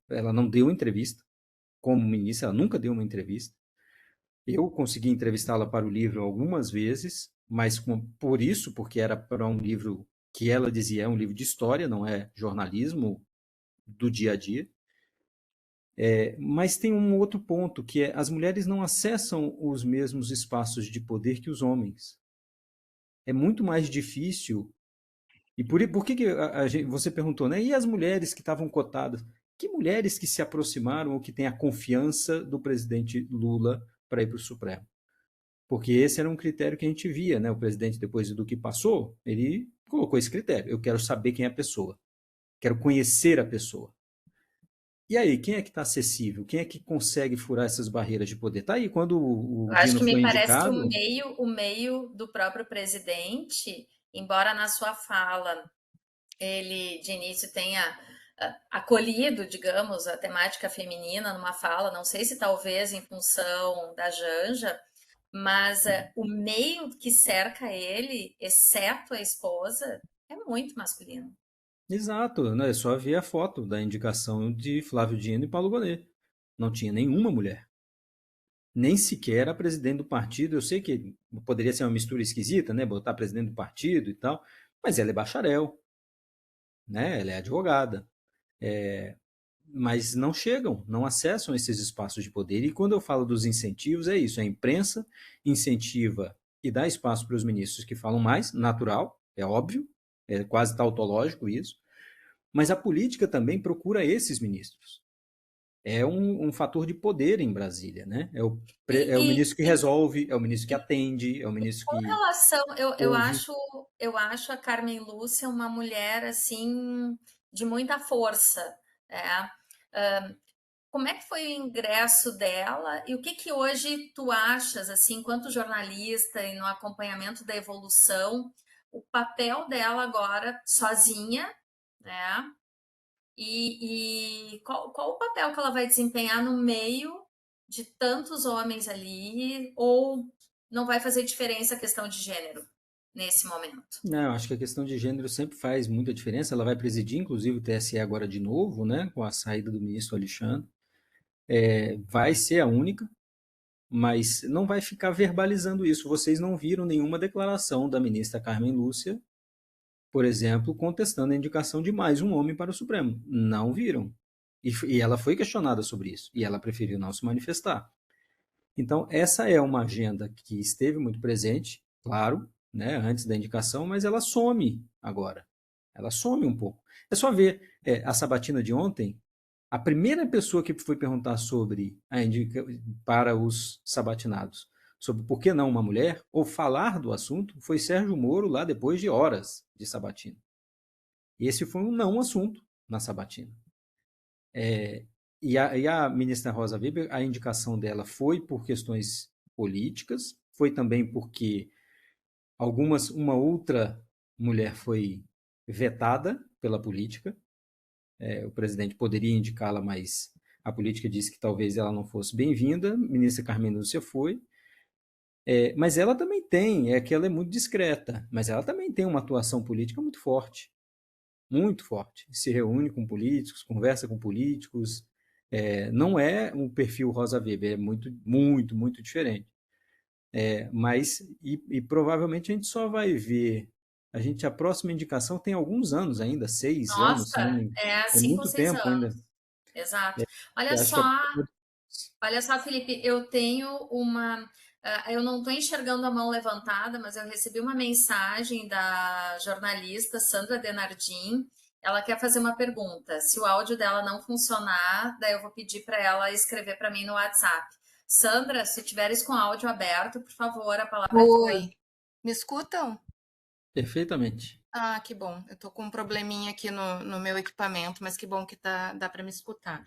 ela não deu entrevista como ministra, ela nunca deu uma entrevista. Eu consegui entrevistá-la para o livro algumas vezes, mas por isso, porque era para um livro que ela dizia é um livro de história, não é jornalismo do dia a dia. Mas tem um outro ponto, que é as mulheres não acessam os mesmos espaços de poder que os homens. É muito mais difícil. E por que, você perguntou, né? E as mulheres que estavam cotadas? Que mulheres que se aproximaram ou que têm a confiança do presidente Lula para ir para o Supremo? Porque esse era um critério que a gente via, né? O presidente, depois do que passou, ele colocou esse critério. Eu quero saber quem é a pessoa. Quero conhecer a pessoa. E aí, quem é que está acessível? Quem é que consegue furar essas barreiras de poder? Tá aí, quando o Acho Dino que me foi parece que indicado, o meio do próprio presidente, embora na sua fala ele de início tenha acolhido, digamos, a temática feminina numa fala, não sei se talvez em função da Janja, mas o meio que cerca ele, exceto a esposa, é muito masculino. exato, né? É só ver a foto da indicação de Flávio Dino e Paulo Gonet. Não tinha nenhuma mulher. Nem sequer a presidente do partido. Eu sei que poderia ser uma mistura esquisita, né? Botar presidente do partido e tal, mas ela é bacharel, né? Ela é advogada. Mas não chegam, não acessam esses espaços de poder. E quando eu falo dos incentivos, é isso: a imprensa incentiva e dá espaço para os ministros que falam mais, natural, é óbvio, é quase tautológico isso, mas a política também procura esses ministros. É um fator de poder em Brasília, né? É o E, ministro que e, resolve, é o ministro que atende, é o ministro com que relação, ouve. eu acho a Carmen Lúcia uma mulher assim de muita força, né? Como é que foi o ingresso dela e o que que hoje tu achas, assim, enquanto jornalista e no acompanhamento da evolução, o papel dela agora sozinha, né? E qual o papel que ela vai desempenhar no meio de tantos homens ali, ou não vai fazer diferença a questão de gênero nesse momento? Não, acho que a questão de gênero sempre faz muita diferença. Ela vai presidir, inclusive, o TSE agora de novo, né? Com a saída do ministro Alexandre. Vai ser a única, mas não vai ficar verbalizando isso. Vocês não viram nenhuma declaração da ministra Carmen Lúcia, por exemplo, contestando a indicação de mais um homem para o Supremo. Não viram. E ela foi questionada sobre isso, e ela preferiu não se manifestar. Então, essa é uma agenda que esteve muito presente, claro, né, antes da indicação, mas ela some agora. Ela some um pouco. É só ver a sabatina de ontem. A primeira pessoa que foi perguntar sobre para os sabatinados, sobre por que não uma mulher, ou falar do assunto, foi Sérgio Moro, lá depois de horas de sabatina. Esse foi um não assunto na sabatina. E a ministra Rosa Weber, a indicação dela foi por questões políticas, foi também porque uma outra mulher foi vetada pela política. O presidente poderia indicá-la, mas a política disse que talvez ela não fosse bem-vinda. A ministra Carmen Lúcia foi. Mas ela também tem, que ela é muito discreta, mas ela também tem uma atuação política muito forte. Muito forte. Se reúne com políticos, conversa com políticos. Não é um perfil Rosa Weber, é muito, muito, muito diferente. Mas provavelmente a gente só vai ver. A próxima indicação tem alguns anos ainda, 6 anos, se não Nossa, me engano. é É 5 ou muito 6 tempo ainda. anos. Exato. Olha Eu acho que só, é. olha só, Felipe, eu tenho uma. Eu não estou enxergando a mão levantada, mas eu recebi uma mensagem da jornalista Sandra Denardim. Ela quer fazer uma pergunta. Se o áudio dela não funcionar, daí eu vou pedir para ela escrever para mim no WhatsApp. Sandra, se tiveres com o áudio aberto, por favor, a palavra é tua. Oi, me escutam? Perfeitamente. Ah, que bom. Eu tô com um probleminha aqui no meu equipamento, mas que bom que dá para me escutar.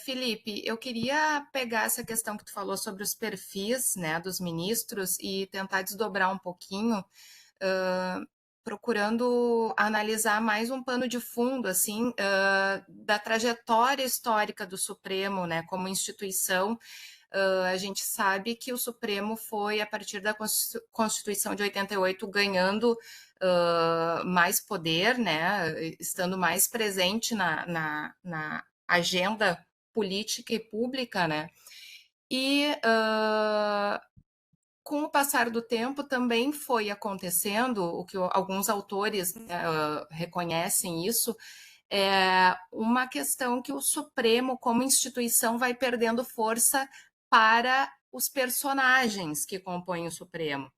Felipe, eu queria pegar essa questão que tu falou sobre os perfis, né, dos ministros e tentar desdobrar um pouquinho, procurando analisar mais um pano de fundo, assim, da trajetória histórica do Supremo, né, como instituição. A gente sabe que o Supremo foi, a partir da Constituição de 88, ganhando mais poder, né, estando mais presente na agenda política e pública, né, e com o passar do tempo também foi acontecendo, o que alguns autores reconhecem isso, uma questão que o Supremo, como instituição, vai perdendo força para os personagens que compõem o Supremo.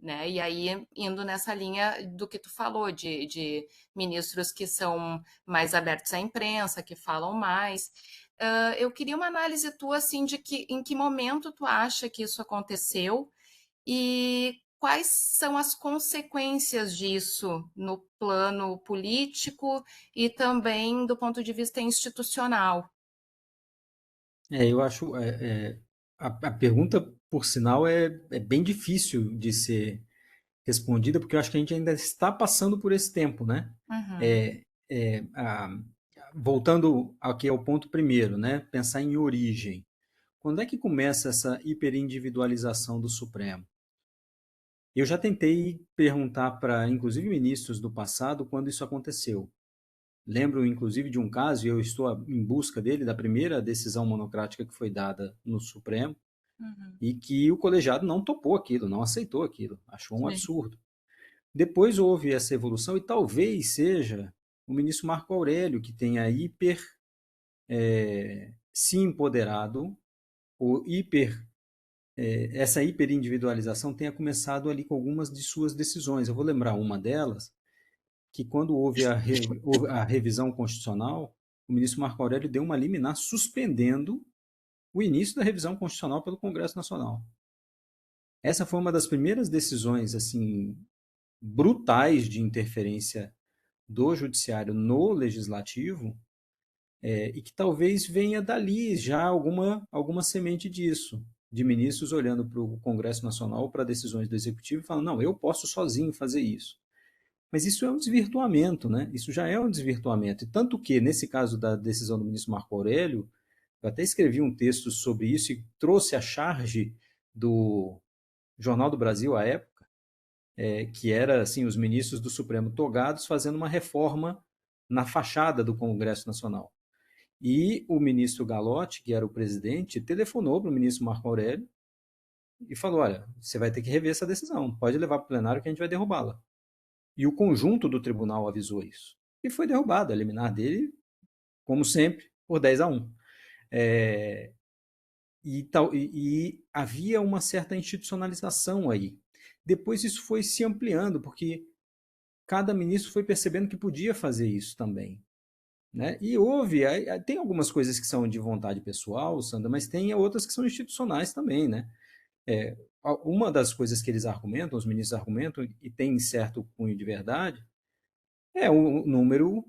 né? E aí, indo nessa linha do que tu falou, de ministros que são mais abertos à imprensa, que falam mais. Eu queria uma análise tua, assim, em que momento tu acha que isso aconteceu e quais são as consequências disso no plano político e também do ponto de vista institucional. Eu acho a pergunta, por sinal, é bem difícil de ser respondida, porque eu acho que a gente ainda está passando por esse tempo, né? Uhum. É, é, a- Voltando aqui ao ponto primeiro, né? Pensar em origem. Quando é que começa essa hiperindividualização do Supremo? Eu já tentei perguntar para, inclusive, ministros do passado quando isso aconteceu. Lembro, inclusive, de um caso, e eu estou em busca dele, da primeira decisão monocrática que foi dada no Supremo, Uhum. e que o colegiado não topou aquilo, não aceitou aquilo, achou um Sim. absurdo. Depois houve essa evolução, e talvez seja o ministro Marco Aurélio que tenha se empoderado, ou essa hiperindividualização tenha começado ali com algumas de suas decisões. Eu vou lembrar uma delas, que quando houve a revisão constitucional, o ministro Marco Aurélio deu uma liminar suspendendo o início da revisão constitucional pelo Congresso Nacional. Essa foi uma das primeiras decisões assim brutais de interferência do judiciário no legislativo, e que talvez venha dali já alguma semente disso, de ministros olhando para o Congresso Nacional, para decisões do Executivo e falando, não, eu posso sozinho fazer isso. Mas isso é um desvirtuamento, né? Isso já é um desvirtuamento. E tanto que, nesse caso da decisão do ministro Marco Aurélio, eu até escrevi um texto sobre isso e trouxe a charge do Jornal do Brasil à época, que era assim os ministros do Supremo togados fazendo uma reforma na fachada do Congresso Nacional. E o ministro Galotti, que era o presidente, telefonou para o ministro Marco Aurélio e falou: olha, você vai ter que rever essa decisão, pode levar para o plenário que a gente vai derrubá-la. E o conjunto do tribunal avisou isso. E foi derrubado, a liminar dele, como sempre, por 10-1. É, e havia uma certa institucionalização aí. Depois isso foi se ampliando, porque cada ministro foi percebendo que podia fazer isso também. Né? E tem algumas coisas que são de vontade pessoal, Sandra, mas tem outras que são institucionais também. Né? É, uma das coisas que eles argumentam, os ministros argumentam, e tem certo cunho de verdade, é o número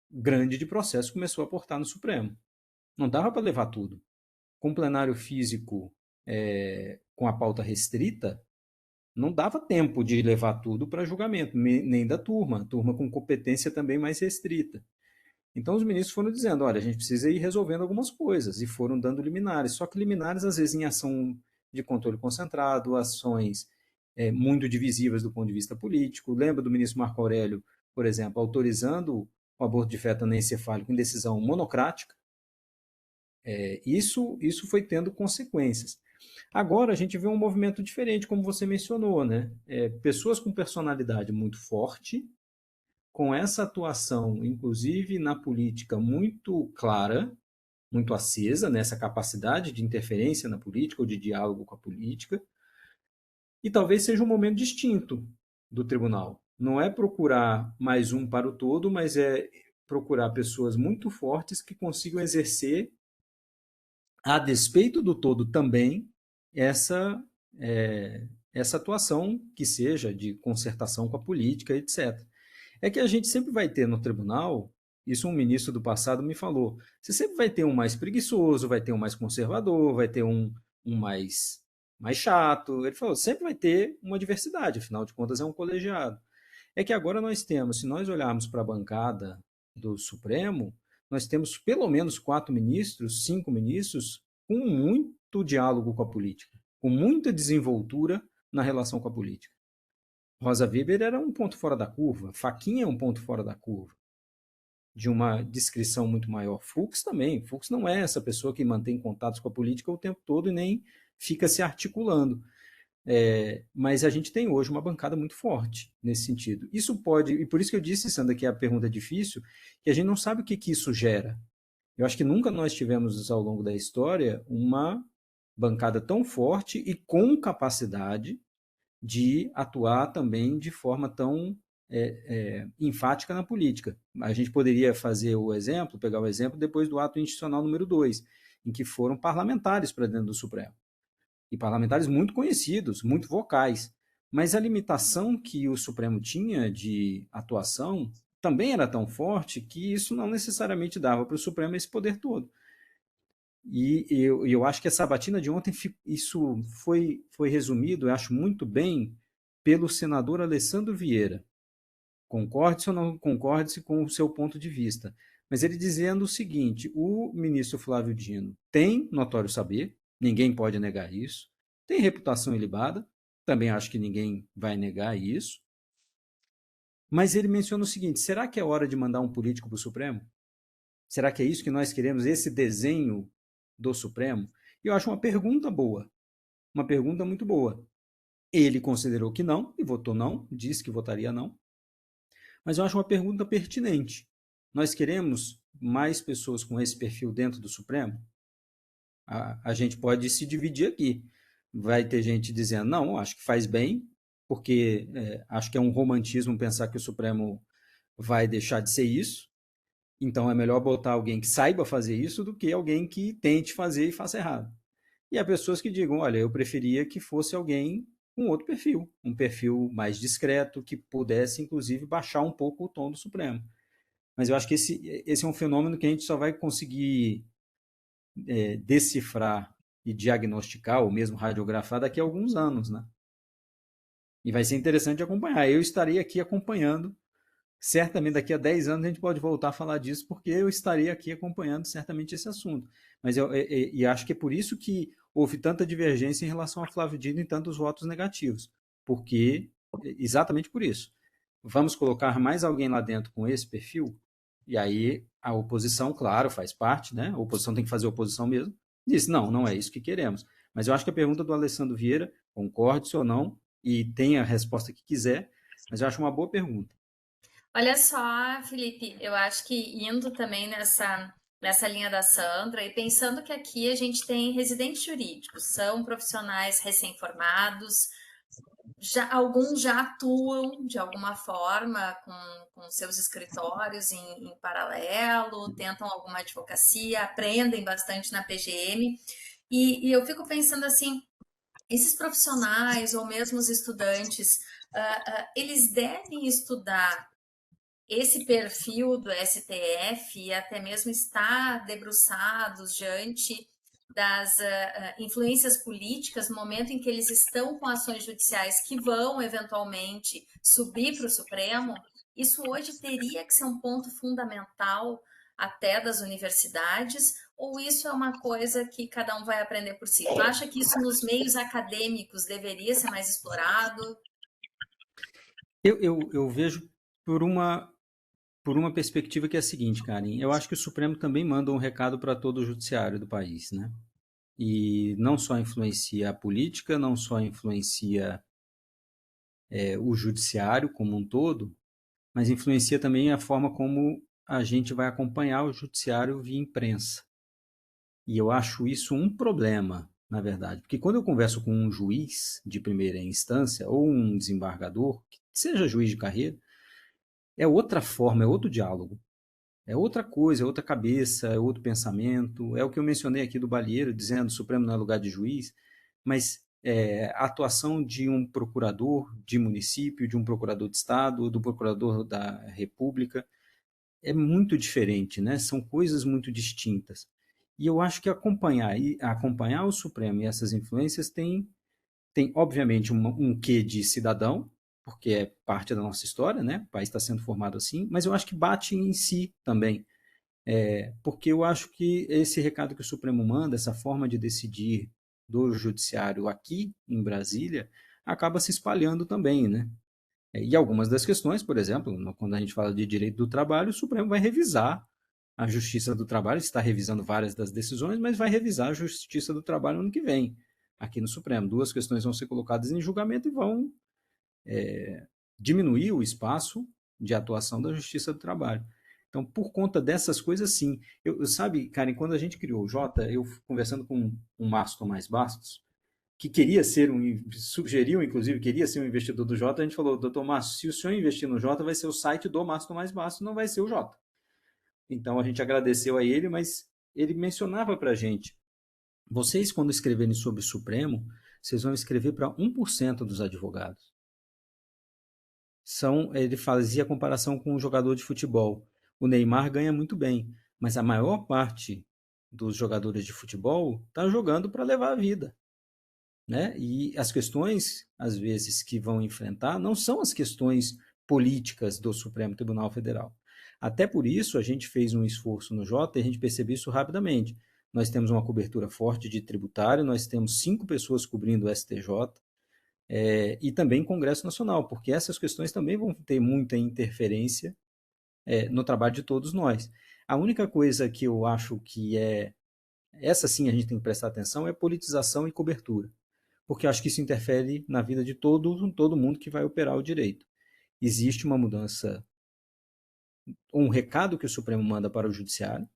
grande de processos que começou a aportar no Supremo. Não dava para levar tudo. Com plenário físico com a pauta restrita, não dava tempo de levar tudo para julgamento, nem da turma, turma com competência também mais restrita. Então os ministros foram dizendo, olha, a gente precisa ir resolvendo algumas coisas, e foram dando liminares, só que liminares às vezes em ação de controle concentrado, ações muito divisivas do ponto de vista político. Lembra do ministro Marco Aurélio, por exemplo, autorizando o aborto de feto anencefálico em decisão monocrática. Isso foi tendo consequências. Agora a gente vê um movimento diferente, como você mencionou, né? Pessoas com personalidade muito forte, com essa atuação, inclusive na política, muito clara, muito acesa, nessa capacidade de interferência na política ou de diálogo com a política, e talvez seja um momento distinto do tribunal. Não é procurar mais um para o todo, mas é procurar pessoas muito fortes que consigam exercer, a despeito do todo também, essa, essa atuação que seja de concertação com a política, etc. É que a gente sempre vai ter no tribunal, isso um ministro do passado me falou, você sempre vai ter um mais preguiçoso, vai ter um mais conservador, vai ter um mais chato. Ele falou, sempre vai ter uma diversidade, afinal de contas é um colegiado. É que agora nós temos, se nós olharmos para a bancada do Supremo, nós temos pelo menos 4 ministros, 5 ministros, com muito diálogo com a política, com muita desenvoltura na relação com a política. Rosa Weber era um ponto fora da curva, Fachin é um ponto fora da curva, de uma descrição muito maior. Fux também. Fux não é essa pessoa que mantém contatos com a política o tempo todo e nem fica se articulando. Mas a gente tem hoje uma bancada muito forte nesse sentido. Isso pode, e por isso que eu disse, Sandra, que a pergunta é difícil, que a gente não sabe o que isso gera. Eu acho que nunca nós tivemos, ao longo da história, uma bancada tão forte e com capacidade de atuar também de forma tão enfática na política. A gente poderia pegar o exemplo depois do ato institucional número 2, em que foram parlamentares para dentro do Supremo. E parlamentares muito conhecidos, muito vocais. Mas a limitação que o Supremo tinha de atuação também era tão forte que isso não necessariamente dava para o Supremo esse poder todo. E eu acho que essa sabatina de ontem, isso foi resumido, eu acho muito bem, pelo senador Alessandro Vieira. Concorde-se ou não concorde-se com o seu ponto de vista. Mas ele dizendo o seguinte: o ministro Flávio Dino tem notório saber, ninguém pode negar isso, tem reputação ilibada, também acho que ninguém vai negar isso, mas ele menciona o seguinte: será que é hora de mandar um político para o Supremo? Será que é isso que nós queremos, esse desenho do Supremo? E eu acho uma pergunta boa, uma pergunta muito boa. Ele considerou que não e votou não, disse que votaria não, mas eu acho uma pergunta pertinente. Nós queremos mais pessoas com esse perfil dentro do Supremo? A gente pode se dividir aqui. Vai ter gente dizendo, não, acho que faz bem, porque acho que é um romantismo pensar que o Supremo vai deixar de ser isso. Então é melhor botar alguém que saiba fazer isso do que alguém que tente fazer e faça errado. E há pessoas que digam, olha, eu preferia que fosse alguém com outro perfil, um perfil mais discreto, que pudesse, inclusive, baixar um pouco o tom do Supremo. Mas eu acho que esse é um fenômeno que a gente só vai conseguir decifrar e diagnosticar, ou mesmo radiografar, daqui a alguns anos, né? E vai ser interessante acompanhar. Eu estarei aqui acompanhando. Certamente daqui a 10 anos a gente pode voltar a falar disso, porque eu estarei aqui acompanhando certamente esse assunto. Mas e acho que é por isso que houve tanta divergência em relação a Flávio Dino e tantos votos negativos. Porque, exatamente por isso. Vamos colocar mais alguém lá dentro com esse perfil? E aí a oposição, claro, faz parte, né? A oposição tem que fazer oposição mesmo. Disse, não, não é isso que queremos. Mas eu acho que a pergunta do Alessandro Vieira, concorde-se ou não, e tenha a resposta que quiser, mas eu acho uma boa pergunta. Olha só, Felipe, eu acho que indo também nessa linha da Sandra e pensando que aqui a gente tem residentes jurídicos, são profissionais recém-formados, alguns já atuam de alguma forma com seus escritórios em paralelo, tentam alguma advocacia, aprendem bastante na PGM, e eu fico pensando assim, esses profissionais ou mesmo os estudantes, eles devem estudar esse perfil do STF e até mesmo estar debruçados diante das influências políticas no momento em que eles estão com ações judiciais que vão eventualmente subir para o Supremo, isso hoje teria que ser um ponto fundamental até das universidades, ou isso é uma coisa que cada um vai aprender por si? Tu acha que isso nos meios acadêmicos deveria ser mais explorado? Eu vejo por uma perspectiva que é a seguinte, Karen. Eu acho que o Supremo também manda um recado para todo o judiciário do país, né? E não só influencia a política, não só influencia o judiciário como um todo, mas influencia também a forma como a gente vai acompanhar o judiciário via imprensa. E eu acho isso um problema, na verdade, porque quando eu converso com um juiz de primeira instância ou um desembargador, que seja juiz de carreira, é outra forma, é outro diálogo. É outra coisa, é outra cabeça, é outro pensamento. É o que eu mencionei aqui do Balieiro, dizendo que o Supremo não é lugar de juiz, mas a atuação de um procurador de município, de um procurador de Estado, do procurador da República, é muito diferente, né? São coisas muito distintas. E eu acho que acompanhar o Supremo e essas influências tem obviamente, um quê de cidadão, porque é parte da nossa história, né? O país está sendo formado assim, mas eu acho que bate em si também. Porque eu acho que esse recado que o Supremo manda, essa forma de decidir do judiciário aqui em Brasília, acaba se espalhando também, né? E algumas das questões, por exemplo, quando a gente fala de direito do trabalho, o Supremo vai revisar a Justiça do Trabalho, está revisando várias das decisões, mas vai revisar a Justiça do Trabalho no ano que vem, aqui no Supremo. Duas questões vão ser colocadas em julgamento e vão diminuir o espaço de atuação da Justiça do Trabalho. Então, por conta dessas coisas, sim. Sabe, Karen, quando a gente criou o Jota, eu conversando com o Márcio Tomás Bastos, que sugeriu, inclusive, queria ser um investidor do Jota, a gente falou, doutor Márcio, se o senhor investir no Jota, vai ser o site do Márcio Mais Márcio, não vai ser o Jota. Então, a gente agradeceu a ele, mas ele mencionava para a gente, vocês, quando escreverem sobre o Supremo, vocês vão escrever para 1% dos advogados. Ele fazia a comparação com um jogador de futebol. O Neymar ganha muito bem, mas a maior parte dos jogadores de futebol está jogando para levar a vida. Né? E as questões, às vezes, que vão enfrentar não são as questões políticas do Supremo Tribunal Federal. Até por isso, a gente fez um esforço no Jota e a gente percebeu isso rapidamente. Nós temos uma cobertura forte de tributário, nós temos 5 pessoas cobrindo o STJ e também Congresso Nacional, porque essas questões também vão ter muita interferência no trabalho de todos nós. A única coisa que eu acho que essa sim a gente tem que prestar atenção, é politização e cobertura. Porque eu acho que isso interfere na vida de todo mundo que vai operar o direito. Existe uma mudança, um recado que o Supremo manda para o Judiciário,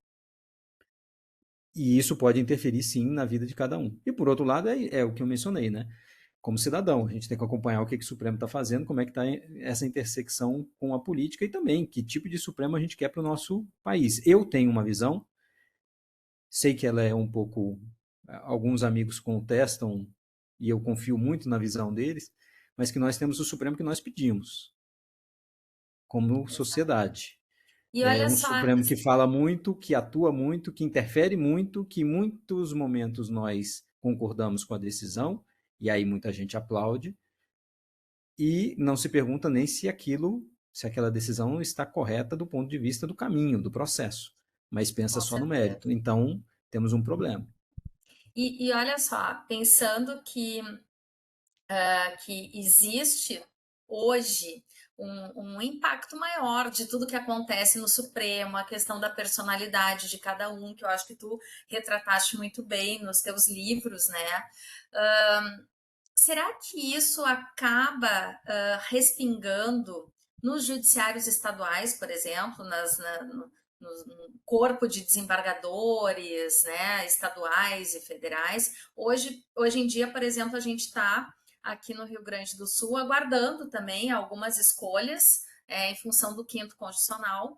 e isso pode interferir, sim, na vida de cada um. E, por outro lado, é o que eu mencionei, né? Como cidadão, a gente tem que acompanhar o que o Supremo está fazendo, como é que está essa intersecção com a política e também que tipo de Supremo a gente quer para o nosso país. Eu tenho uma visão, sei que ela é um pouco... Alguns amigos contestam, e eu confio muito na visão deles, mas que nós temos o Supremo que nós pedimos, como sociedade. E É olha um só, Supremo que fala muito, que atua muito, que interfere muito, que em muitos momentos nós concordamos com a decisão, e aí muita gente aplaude, e não se pergunta nem se aquela decisão está correta do ponto de vista do caminho, do processo, mas pensa com só no certeza. mérito. Então, temos um problema. E olha só, pensando que existe hoje um impacto maior de tudo que acontece no Supremo, a questão da personalidade de cada um, que eu acho que tu retrataste muito bem nos teus livros, né? Será que isso acaba respingando nos judiciários estaduais, por exemplo, no corpo de desembargadores, né, estaduais e federais? Hoje em dia, por exemplo, a gente está aqui no Rio Grande do Sul aguardando também algumas escolhas em função do 5º Constitucional.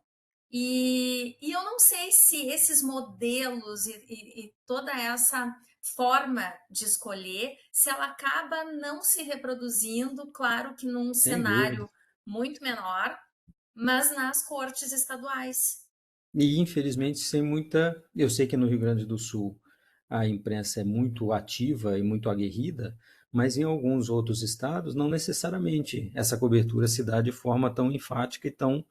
E eu não sei se esses modelos e toda essa forma de escolher, se ela acaba não se reproduzindo, claro que num Sem dúvida. cenário muito menor, mas nas cortes estaduais. E, infelizmente, sem muita. Eu sei que no Rio Grande do Sul a imprensa é muito ativa e muito aguerrida, mas em alguns outros estados não necessariamente essa cobertura se dá de forma tão enfática e tão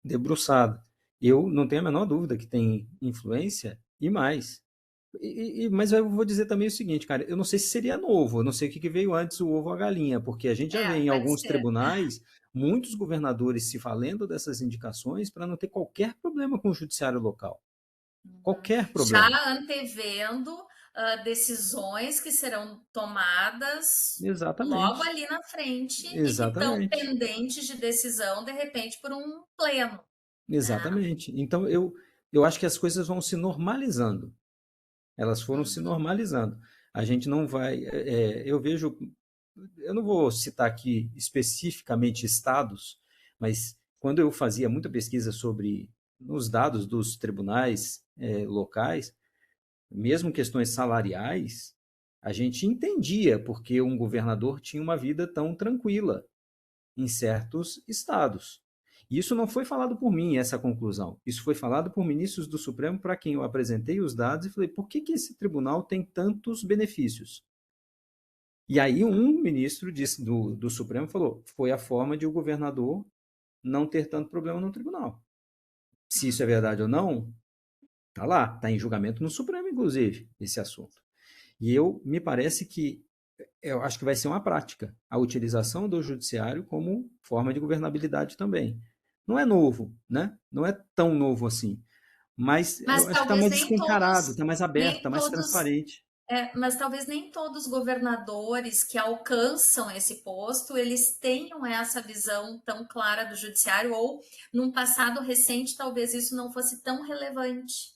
debruçada. Eu não tenho a menor dúvida que tem influência e mais. Mas eu vou dizer também o seguinte, cara, eu não sei se seria novo, eu não sei o que veio antes, o ovo ou a galinha, porque a gente já vê em Pode alguns ser. tribunais muitos governadores se valendo dessas indicações para não ter qualquer problema com o judiciário local. Qualquer Já problema. antevendo decisões que serão tomadas logo Exatamente. ali na frente e que estão Exatamente. pendentes de decisão, de repente, por um pleno, né? Exatamente. Então eu acho que as coisas vão se normalizando. Elas foram se Uhum. normalizando. A gente não vai. Eu vejo. Eu não vou citar aqui especificamente estados, mas quando eu fazia muita pesquisa sobre os dados dos tribunais locais, mesmo questões salariais, a gente entendia porque um governador tinha uma vida tão tranquila em certos estados. E isso não foi falado por mim, essa conclusão. Isso foi falado por ministros do Supremo para quem eu apresentei os dados e falei, por que esse tribunal tem tantos benefícios? E aí um ministro do Supremo falou, foi a forma de o governador não ter tanto problema no tribunal. Se isso é verdade ou não, tá lá, tá em julgamento no Supremo, inclusive, esse assunto. E me parece que eu acho que vai ser uma prática a utilização do judiciário como forma de governabilidade também. Não é novo, né? Não é tão novo assim, mas eu Mas acho que está talvez mais escancarado, está mais aberto, nem está mais todos, transparente. mas talvez nem todos os governadores que alcançam esse posto, eles tenham essa visão tão clara do judiciário, ou num passado recente, talvez isso não fosse tão relevante.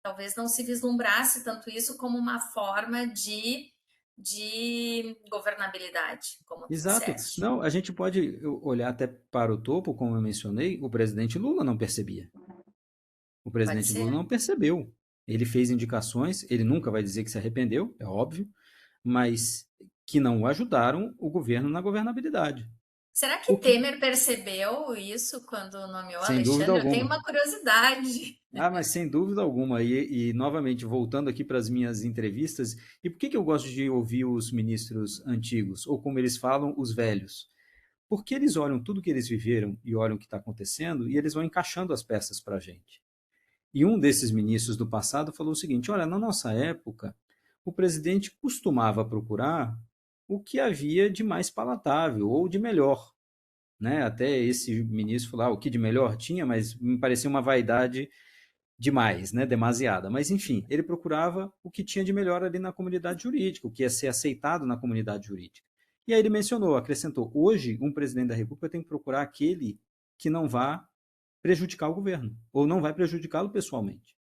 Talvez não se vislumbrasse tanto isso como uma forma de de governabilidade, como tu Exato. disseste. Não, a gente pode olhar até para o topo, como eu mencionei, o presidente Lula não percebia. O Pode presidente Lula ser? não percebeu. Ele fez indicações, ele nunca vai dizer que se arrependeu, é óbvio, mas que não ajudaram o governo na governabilidade. Será que O que, Temer percebeu isso quando nomeou sem dúvida Alexandre? Eu tenho alguma. uma curiosidade. Ah, mas sem dúvida alguma. E novamente, voltando aqui para as minhas entrevistas, e por que eu gosto de ouvir os ministros antigos, ou como eles falam, os velhos? Porque eles olham tudo que eles viveram e olham o que está acontecendo e eles vão encaixando as peças para a gente. E um desses ministros do passado falou o seguinte: olha, na nossa época, o presidente costumava procurar o que havia de mais palatável ou de melhor. Né? Até esse ministro falou: o que de melhor tinha, mas me parecia uma vaidade demais, né? Demasiada. Mas, enfim, ele procurava o que tinha de melhor ali na comunidade jurídica, o que ia ser aceitado na comunidade jurídica. E aí ele mencionou, acrescentou: hoje, um presidente da República tem que procurar aquele que não vá prejudicar o governo, ou não vai prejudicá-lo pessoalmente.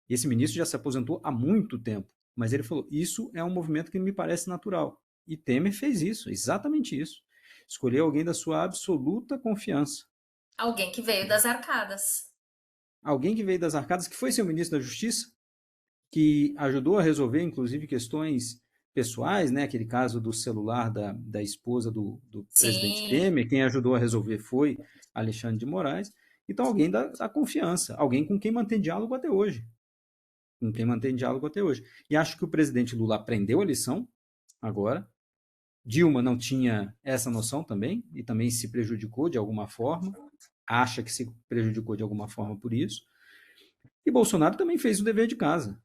Esse ministro já se aposentou há muito tempo, mas ele falou: isso é um movimento que me parece natural. E Temer fez isso, exatamente isso. Escolheu alguém da sua absoluta confiança. Alguém que veio das arcadas. Alguém que veio das arcadas, que foi seu ministro da Justiça, que ajudou a resolver, inclusive, questões pessoais, né? Aquele caso do celular da esposa do presidente Sim, Temer, quem ajudou a resolver foi Alexandre de Moraes. Então, alguém da confiança, alguém com quem mantém diálogo até hoje. Com quem mantém diálogo até hoje. E acho que o presidente Lula aprendeu a lição agora. Dilma não tinha essa noção também, e também se prejudicou de alguma forma, acha que se prejudicou de alguma forma por isso. E Bolsonaro também fez o dever de casa.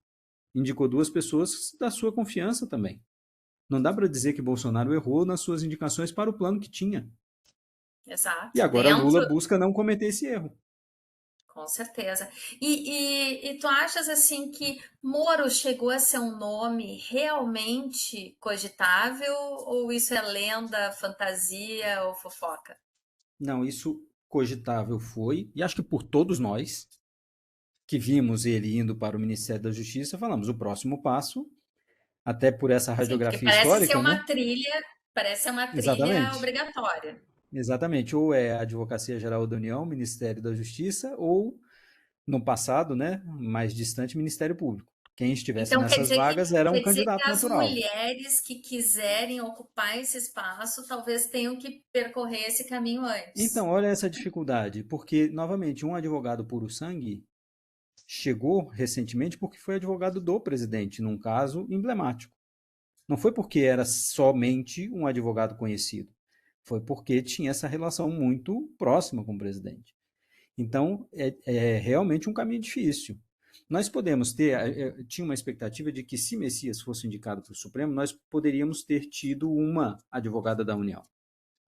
Indicou duas pessoas da sua confiança também. Não dá para dizer que Bolsonaro errou nas suas indicações para o plano que tinha. E exato. agora Dentro, Lula busca não cometer esse erro. com certeza. E tu achas assim que Moro chegou a ser um nome realmente cogitável ou isso é lenda, fantasia ou fofoca? Não, isso cogitável foi, e acho que por todos nós que vimos ele indo para o Ministério da Justiça, falamos: o próximo passo, até por essa Sim, porque radiografia histórica, né? parece ser uma trilha Exatamente. obrigatória. Exatamente. Ou é a Advocacia Geral da União, Ministério da Justiça, ou, no passado, né, mais distante, Ministério Público. Quem estivesse Então nessas vagas era um quer dizer que candidato as natural. mulheres que quiserem ocupar esse espaço talvez tenham que percorrer esse caminho Então, antes. olha essa dificuldade, porque, novamente, um advogado puro sangue chegou recentemente porque foi advogado do presidente, num caso emblemático. Não foi porque era somente um advogado conhecido, foi porque tinha essa relação muito próxima com o presidente. Então, é realmente um caminho difícil. Nós podemos ter, tinha uma expectativa de que se Messias fosse indicado para o Supremo, nós poderíamos ter tido uma advogada da União,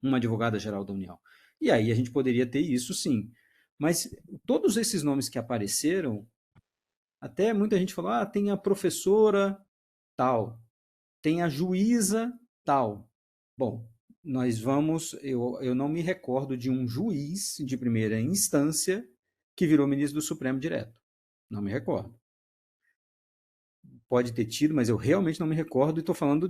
uma advogada geral da União. E aí a gente poderia ter isso sim. Mas todos esses nomes que apareceram, até muita gente falou: tem a professora tal, tem a juíza tal. Bom, nós vamos. Eu não me recordo de um juiz de primeira instância que virou ministro do Supremo direto. Não me recordo. Pode ter tido, mas eu realmente não me recordo e estou falando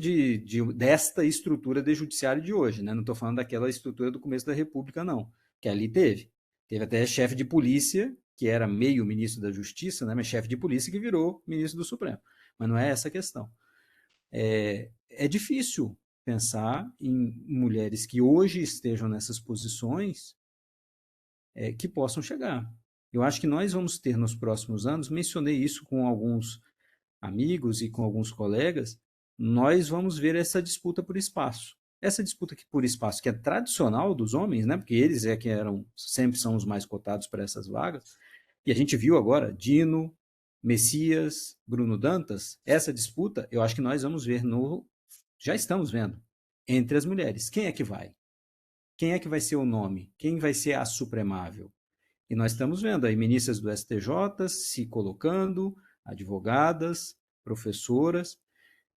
desta estrutura de judiciário de hoje, né? Não estou falando daquela estrutura do começo da República, não. Que ali teve. Teve até chefe de polícia, que era meio ministro da Justiça, né? Mas chefe de polícia que virou ministro do Supremo. Mas não é essa a questão. É difícil pensar em mulheres que hoje estejam nessas posições que possam chegar. Eu acho que nós vamos ter nos próximos anos, mencionei isso com alguns amigos e com alguns colegas, nós vamos ver essa disputa por espaço. Essa disputa por espaço que é tradicional dos homens, né? Porque eles que sempre são os mais cotados para essas vagas. E a gente viu agora Dino, Messias, Bruno Dantas, essa disputa, eu acho que nós vamos ver já estamos vendo entre as mulheres. Quem é que vai? Quem é que vai ser o nome? Quem vai ser a supremável? E nós estamos vendo aí ministras do STJ se colocando, advogadas, professoras.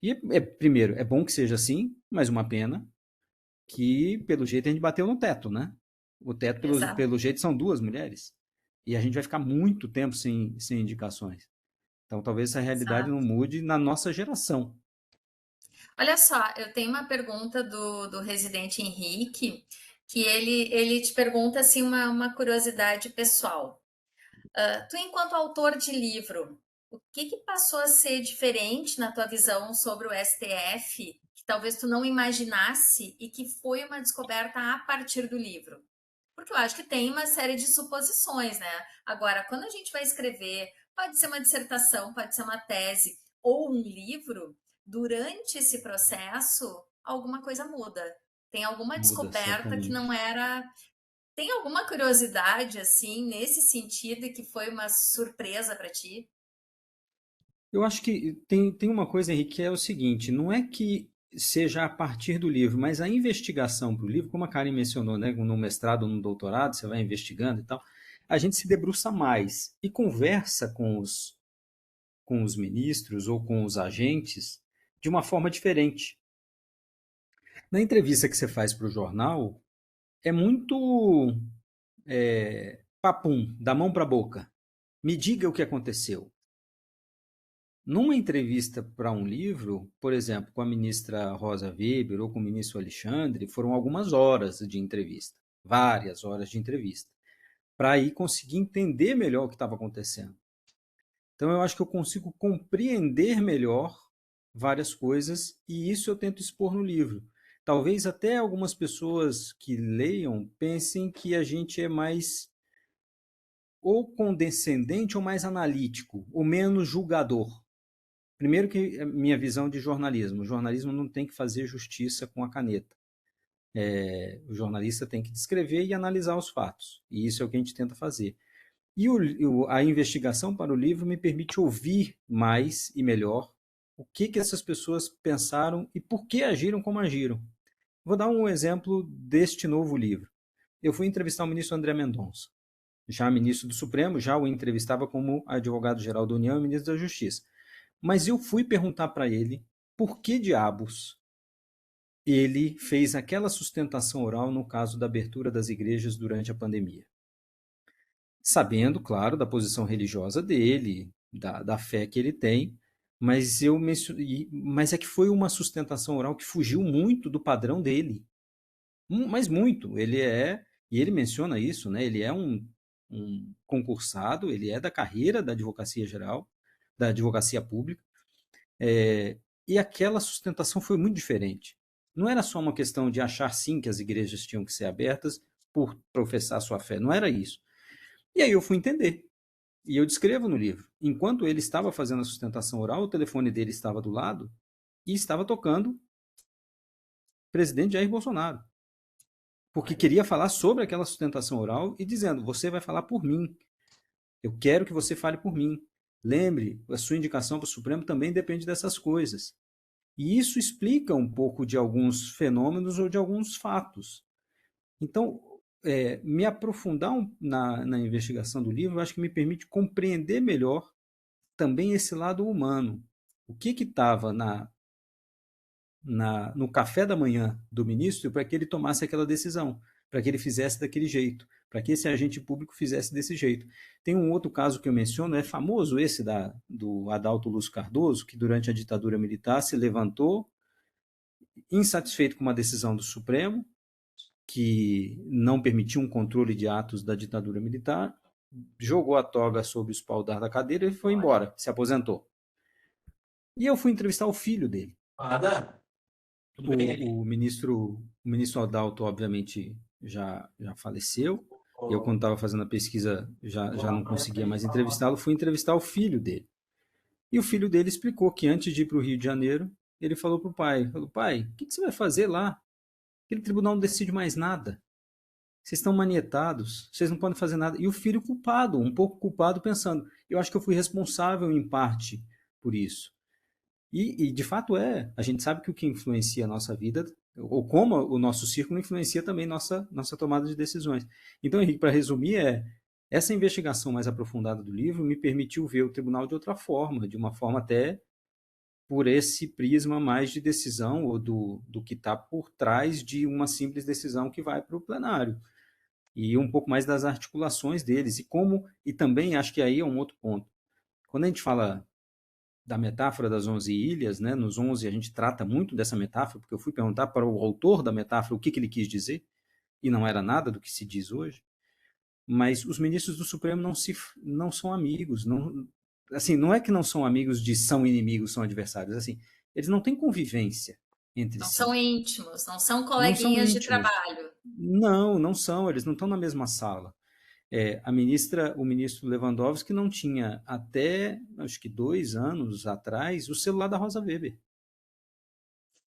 E, primeiro, é bom que seja assim, mas uma pena que, pelo jeito, a gente bateu no teto, né? O teto, Exato. pelo jeito, são duas mulheres. E a gente vai ficar muito tempo sem indicações. Então, talvez essa realidade não Exato. mude na nossa geração. Olha só, eu tenho uma pergunta do residente Henrique, que ele te pergunta assim uma curiosidade pessoal. Tu, enquanto autor de livro, o que passou a ser diferente na tua visão sobre o STF, que talvez tu não imaginasse e que foi uma descoberta a partir do livro? Porque eu acho que tem uma série de suposições, né? Agora, quando a gente vai escrever, pode ser uma dissertação, pode ser uma tese ou um livro, durante esse processo, alguma coisa muda. Tem alguma Muda, descoberta que não certamente. era. Tem alguma curiosidade, assim, nesse sentido, e que foi uma surpresa para ti? Eu acho que tem uma coisa, Henrique, que é o seguinte: não é que seja a partir do livro, mas a investigação para o livro, como a Karen mencionou, né, no mestrado, no doutorado, você vai investigando e tal, a gente se debruça mais e conversa com os ministros ou com os agentes de uma forma diferente. Na entrevista que você faz para o jornal, é muito papum, da mão para a boca. Me diga o que aconteceu. Numa entrevista para um livro, por exemplo, com a ministra Rosa Weber ou com o ministro Alexandre, foram algumas horas de entrevista, várias horas de entrevista, para aí conseguir entender melhor o que estava acontecendo. Então, eu acho que eu consigo compreender melhor várias coisas e isso eu tento expor no livro. Talvez até algumas pessoas que leiam pensem que a gente é mais ou condescendente ou mais analítico, ou menos julgador. Primeiro que a minha visão de jornalismo. O jornalismo não tem que fazer justiça com a caneta. O jornalista tem que descrever e analisar os fatos. E isso é o que a gente tenta fazer. E a investigação para o livro me permite ouvir mais e melhor o que essas pessoas pensaram e por que agiram como agiram. Vou dar um exemplo deste novo livro. Eu fui entrevistar o ministro André Mendonça, já ministro do Supremo, já o entrevistava como advogado-geral da União e ministro da Justiça. Mas eu fui perguntar para ele por que diabos ele fez aquela sustentação oral no caso da abertura das igrejas durante a pandemia. Sabendo, claro, da posição religiosa dele, da fé que ele tem, mas mas é que foi uma sustentação oral que fugiu muito do padrão dele. Mas muito. E ele menciona isso, né? Ele é um concursado, ele é da carreira da advocacia geral, da advocacia pública. E aquela sustentação foi muito diferente. Não era só uma questão de achar sim que as igrejas tinham que ser abertas por professar sua fé, não era isso. E aí eu fui entender. E eu descrevo no livro. Enquanto ele estava fazendo a sustentação oral, o telefone dele estava do lado e estava tocando presidente Jair Bolsonaro. Porque queria falar sobre aquela sustentação oral e dizendo: você vai falar por mim. Eu quero que você fale por mim. Lembre, a sua indicação para o Supremo também depende dessas coisas. E isso explica um pouco de alguns fenômenos ou de alguns fatos. Então, me aprofundar na investigação do livro, eu acho que me permite compreender melhor também esse lado humano. O que estava no café da manhã do ministro para que ele tomasse aquela decisão, para que ele fizesse daquele jeito, para que esse agente público fizesse desse jeito. Tem um outro caso que eu menciono, é famoso esse do Adalto Luz Cardoso, que durante a ditadura militar se levantou insatisfeito com uma decisão do Supremo, que não permitia um controle de atos da ditadura militar, jogou a toga sob o espaldar da cadeira e foi embora, se aposentou. E eu fui entrevistar o filho dele. O ministro Adalto, obviamente, já faleceu. Eu, quando estava fazendo a pesquisa, já não conseguia mais entrevistá-lo. Fui entrevistar o filho dele. E o filho dele explicou que antes de ir para o Rio de Janeiro, ele falou para o pai: pai, o que você vai fazer lá? Aquele tribunal não decide mais nada. Vocês estão manietados, vocês não podem fazer nada. E o filho culpado, um pouco culpado, pensando: eu acho que eu fui responsável em parte por isso. E de fato a gente sabe que o que influencia a nossa vida, ou como o nosso círculo influencia também nossa tomada de decisões. Então, Henrique, para resumir, essa investigação mais aprofundada do livro me permitiu ver o tribunal de outra forma, de uma forma até por esse prisma mais de decisão, ou do que está por trás de uma simples decisão que vai para o plenário. E um pouco mais das articulações deles, e também acho que aí é um outro ponto. Quando a gente fala da metáfora das 11 ilhas, né? Nos 11 a gente trata muito dessa metáfora, porque eu fui perguntar para o autor da metáfora o que ele quis dizer, e não era nada do que se diz hoje. Mas os ministros do Supremo não são amigos, não, assim, não é que não são amigos de são inimigos, são adversários, assim, eles não têm convivência entre Não si. são íntimos, não são Não são coleguinhas de íntimos. trabalho. Não são, eles não estão na mesma sala. O ministro Lewandowski não tinha até, acho que 2 anos atrás, o celular da Rosa Weber.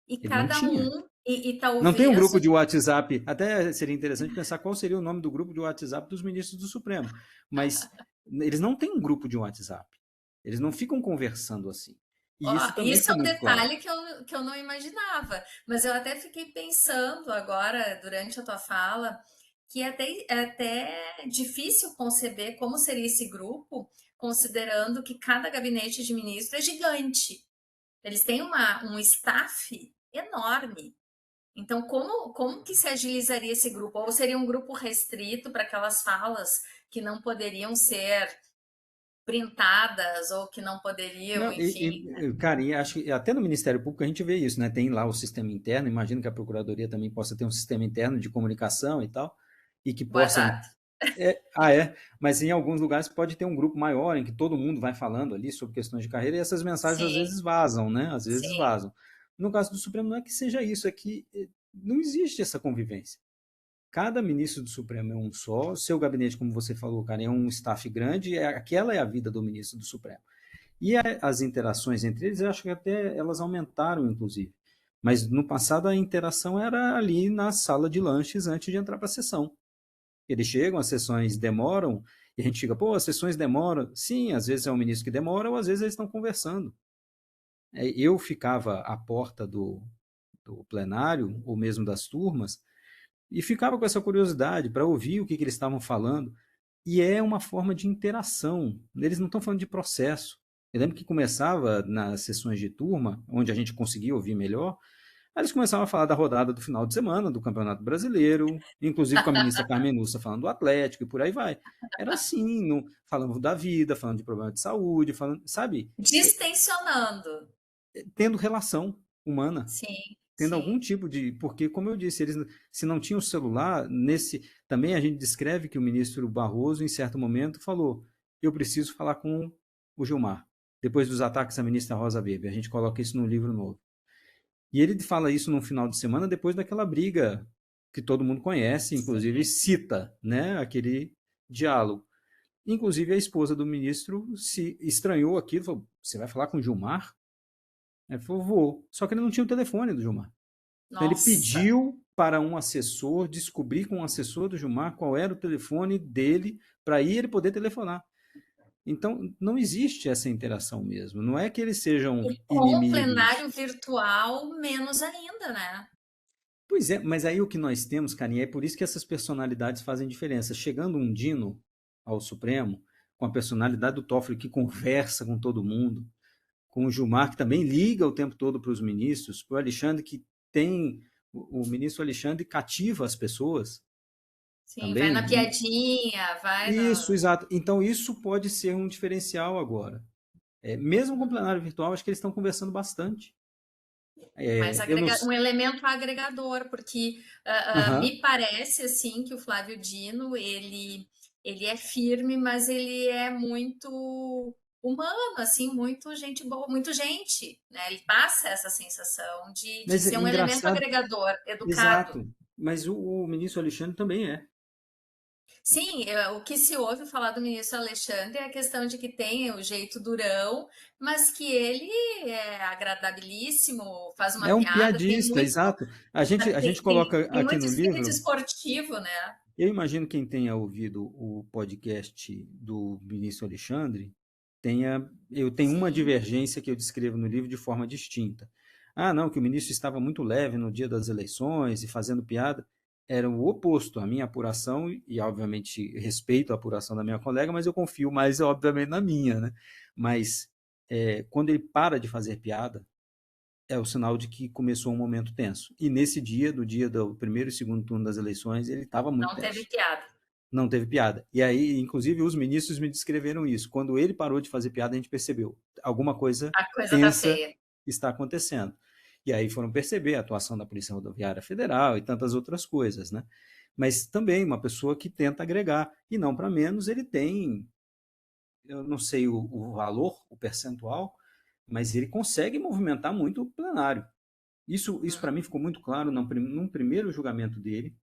E Ele não cada tinha. um, e Não tem um talvez grupo de WhatsApp, até seria interessante pensar qual seria o nome do grupo de WhatsApp dos ministros do Supremo, mas eles não têm um grupo de WhatsApp, eles não ficam conversando assim. E isso também isso foi é um muito claro. detalhe que eu não imaginava, mas eu até fiquei pensando agora, durante a tua fala, que é até difícil conceber como seria esse grupo, considerando que cada gabinete de ministro é gigante. Eles têm um staff enorme. Então, como que se agilizaria esse grupo? Ou seria um grupo restrito para aquelas falas que não poderiam ser printadas ou que não poderiam, Não, enfim. cara, e acho que até no Ministério Público a gente vê isso, né? Tem lá o sistema interno, imagino que a Procuradoria também possa ter um sistema interno de comunicação e tal, e que Boa possam. tarde. Mas em alguns lugares pode ter um grupo maior em que todo mundo vai falando ali sobre questões de carreira e essas mensagens às Sim, vezes vazam, né? Às vezes sim. vazam. No caso do Supremo não é que seja isso, é que não existe essa convivência. Cada ministro do Supremo é um só, seu gabinete, como você falou, cara, é um staff grande, aquela é a vida do ministro do Supremo. E as interações entre eles, eu acho que até elas aumentaram, inclusive. Mas no passado a interação era ali na sala de lanches antes de entrar para a sessão. Eles chegam, as sessões demoram, e a gente fica, pô, as sessões demoram. Sim, às vezes é o ministro que demora, ou às vezes eles estão conversando. Eu ficava à porta do plenário, ou mesmo das turmas, e ficava com essa curiosidade para ouvir o que eles estavam falando. E é uma forma de interação. Eles não estão falando de processo. Eu lembro que começava nas sessões de turma, onde a gente conseguia ouvir melhor, aí eles começavam a falar da rodada do final de semana, do Campeonato Brasileiro, inclusive com a ministra Carmen Lúcia falando do Atlético e por aí vai. Era assim, falando da vida, falando de problema de saúde, falando, sabe? Distensionando. Tendo relação humana, Sim, tendo algum sim. tipo de. Porque, como eu disse, eles, se não tinham celular, também a gente descreve que o ministro Barroso, em certo momento, falou: eu preciso falar com o Gilmar, depois dos ataques à ministra Rosa Weber. A gente coloca isso no livro novo. E ele fala isso no final de semana, depois daquela briga que todo mundo conhece, inclusive Sim. cita, né, aquele diálogo. Inclusive a esposa do ministro se estranhou aquilo, falou: você vai falar com o Gilmar? Ele falou: vou. Só que ele não tinha o telefone do Gilmar. Então ele Nossa. pediu para um assessor descobrir com o assessor do Gilmar qual era o telefone dele para aí ele poder telefonar. Então não existe essa interação mesmo. Não é que eles sejam E com o inimigos. plenário virtual, menos ainda, né? Pois é, mas aí o que nós temos, Carinha, é por isso que essas personalidades fazem diferença. Chegando um Dino ao Supremo, com a personalidade do Toffoli que conversa com todo mundo, com o Gilmar que também liga o tempo todo para os ministros, para o Alexandre que tem o ministro Alexandre cativa as pessoas Sim, vai na também. piadinha, vai Isso, no. exato. Então isso pode ser um diferencial agora. Mesmo com o plenário virtual, acho que eles estão conversando bastante. Mas Eu não. um elemento agregador, porque Aham. me parece assim que o Flávio Dino ele é firme, mas ele é muito humano, assim, muito gente boa, muito gente, né? Ele passa essa sensação de Mas é ser um elemento engraçado. agregador, educado. Exato. Mas o ministro Alexandre também é. Sim, o que se ouve falar do ministro Alexandre é a questão de que tem o jeito durão, mas que ele é agradabilíssimo, faz uma É um piada, piadista, exato. A gente coloca tem aqui muito no espírito livro. esportivo, né? Eu imagino quem tenha ouvido o podcast do ministro Alexandre eu tenho uma Sim, divergência que eu descrevo no livro de forma distinta. Ah, não, que o ministro estava muito leve no dia das eleições e fazendo piada. Era o oposto. A minha apuração, e obviamente respeito a apuração da minha colega, mas eu confio mais, obviamente, na minha, né? Mas quando ele para de fazer piada, é o sinal de que começou um momento tenso. E nesse dia, do primeiro e segundo turno das eleições, ele estava muito não teve tenso. piada. não teve piada. E aí, inclusive, os ministros me descreveram isso. Quando ele parou de fazer piada, a gente percebeu. Alguma coisa A coisa tá tensa feia. está acontecendo. E aí foram perceber a atuação da Polícia Rodoviária Federal e tantas outras coisas, né? Mas também uma pessoa que tenta agregar. E não para menos, ele tem, eu não sei o valor, o percentual, mas ele consegue movimentar muito o plenário. Isso para mim ficou muito claro num primeiro julgamento dele.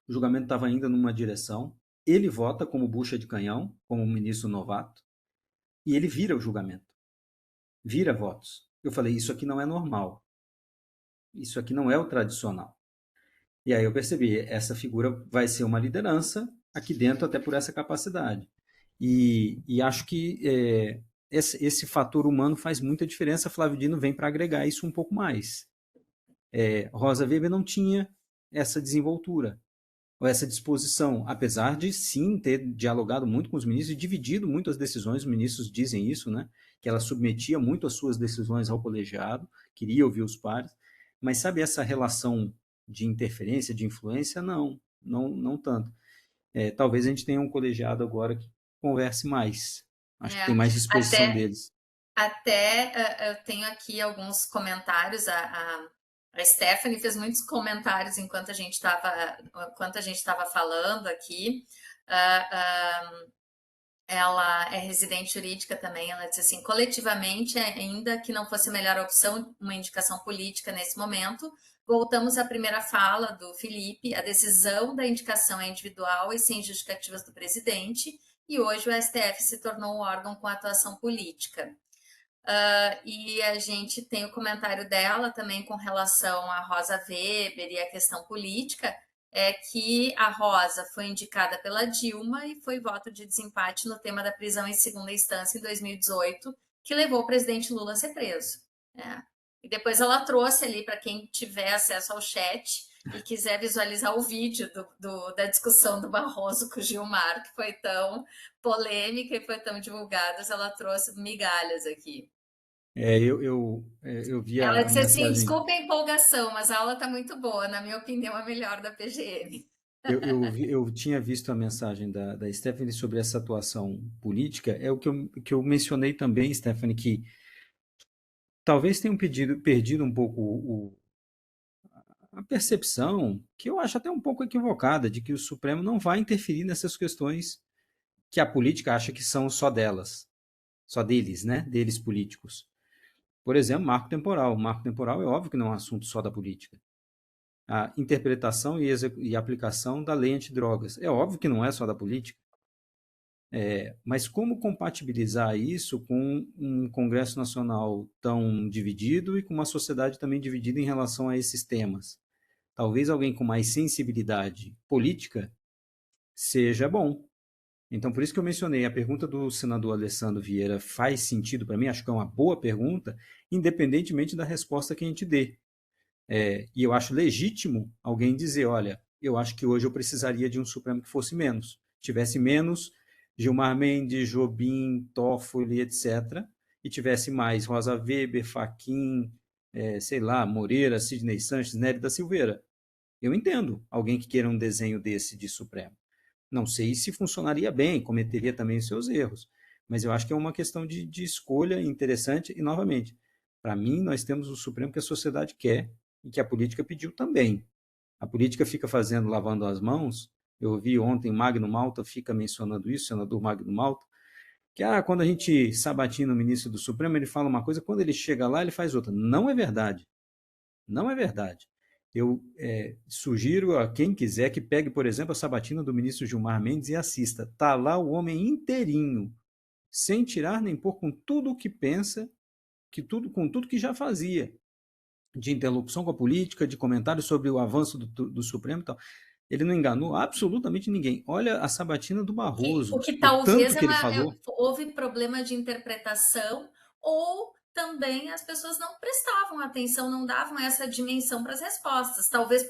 O julgamento estava ainda numa direção. Ele vota como bucha de canhão, como ministro novato, e ele vira o julgamento. Vira votos. Eu falei, isso aqui não é normal. Isso aqui não é o tradicional. E aí eu percebi, essa figura vai ser uma liderança aqui dentro, até por essa capacidade. E acho que esse fator humano faz muita diferença. Flávio Dino vem para agregar isso um pouco mais. Rosa Weber não tinha essa desenvoltura, ou essa disposição, apesar de sim ter dialogado muito com os ministros e dividido muito as decisões. Os ministros dizem isso, né? Que ela submetia muito as suas decisões ao colegiado, queria ouvir os pares, mas sabe essa relação de interferência, de influência? Não tanto. Talvez a gente tenha um colegiado agora que converse mais. Acho que tem mais disposição Até, deles. eu tenho aqui alguns comentários. A Stephanie fez muitos comentários enquanto a gente estava falando aqui. Ela é residente jurídica também. Ela disse assim: coletivamente, ainda que não fosse a melhor opção uma indicação política nesse momento, voltamos à primeira fala do Felipe: a decisão da indicação é individual e sem justificativas do presidente, e hoje o STF se tornou um órgão com atuação política. E a gente tem o comentário dela também com relação a Rosa Weber e a questão política, é que a Rosa foi indicada pela Dilma e foi voto de desempate no tema da prisão em segunda instância em 2018, que levou o presidente Lula a ser preso. E depois ela trouxe ali, para quem tiver acesso ao chat e quiser visualizar o vídeo da discussão do Barroso com o Gilmar, que foi tão polêmica e foi tão divulgada, ela trouxe migalhas aqui. Eu vi Ela a disse assim: mensagem. desculpa a empolgação, mas a aula está muito boa, na minha opinião, a melhor da PGM. Eu tinha visto a mensagem da Stephanie sobre essa atuação política. É o que eu mencionei também, Stephanie, que talvez tenham perdido um pouco a percepção, que eu acho até um pouco equivocada, de que o Supremo não vai interferir nessas questões que a política acha que são só delas, só deles, né? Deles políticos. Por exemplo, marco temporal. O marco temporal é óbvio que não é um assunto só da política. A interpretação e aplicação da lei antidrogas. É óbvio que não é só da política. Mas como compatibilizar isso com um Congresso Nacional tão dividido e com uma sociedade também dividida em relação a esses temas? Talvez alguém com mais sensibilidade política seja bom. Então, por isso que eu mencionei, a pergunta do senador Alessandro Vieira faz sentido para mim, acho que é uma boa pergunta, independentemente da resposta que a gente dê. E eu acho legítimo alguém dizer, olha, eu acho que hoje eu precisaria de um Supremo que fosse menos, tivesse menos Gilmar Mendes, Jobim, Toffoli, etc., e tivesse mais Rosa Weber, Fachin, sei lá, Moreira, Sidney Sanches, Nery da Silveira. Eu entendo alguém que queira um desenho desse de Supremo. Não sei se funcionaria bem, cometeria também os seus erros, mas eu acho que é uma questão de escolha interessante. E, novamente, para mim, nós temos o Supremo que a sociedade quer e que a política pediu também. A política fica fazendo, lavando as mãos. Eu ouvi ontem Magno Malta fica mencionando isso, senador Magno Malta, que quando a gente sabatina o ministro do Supremo, ele fala uma coisa, quando ele chega lá, ele faz outra. Não é verdade. Não é verdade. Eu sugiro a quem quiser que pegue, por exemplo, a sabatina do ministro Gilmar Mendes e assista. Está lá o homem inteirinho, sem tirar nem pôr, com tudo o que pensa, com tudo que já fazia, de interlocução com a política, de comentários sobre o avanço do Supremo e tal. Ele não enganou absolutamente ninguém. Olha a sabatina do Barroso, O que o talvez tanto que ele falou. houve problema de interpretação, ou também as pessoas não prestavam atenção, não davam essa dimensão para as respostas, talvez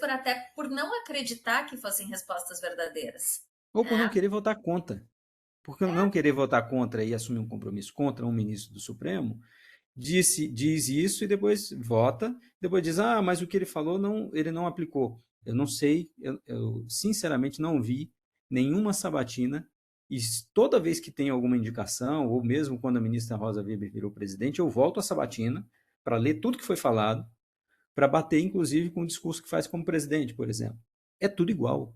por não acreditar que fossem respostas verdadeiras. Ou por não querer votar contra. Porque não querer votar contra e assumir um compromisso contra um ministro do Supremo, diz isso e depois vota, depois diz, mas o que ele falou ele não aplicou. Eu não sei, eu sinceramente não vi nenhuma sabatina, e toda vez que tem alguma indicação, ou mesmo quando a ministra Rosa Weber virou presidente, eu volto à sabatina para ler tudo que foi falado, para bater, inclusive, com o discurso que faz como presidente, por exemplo. É tudo igual.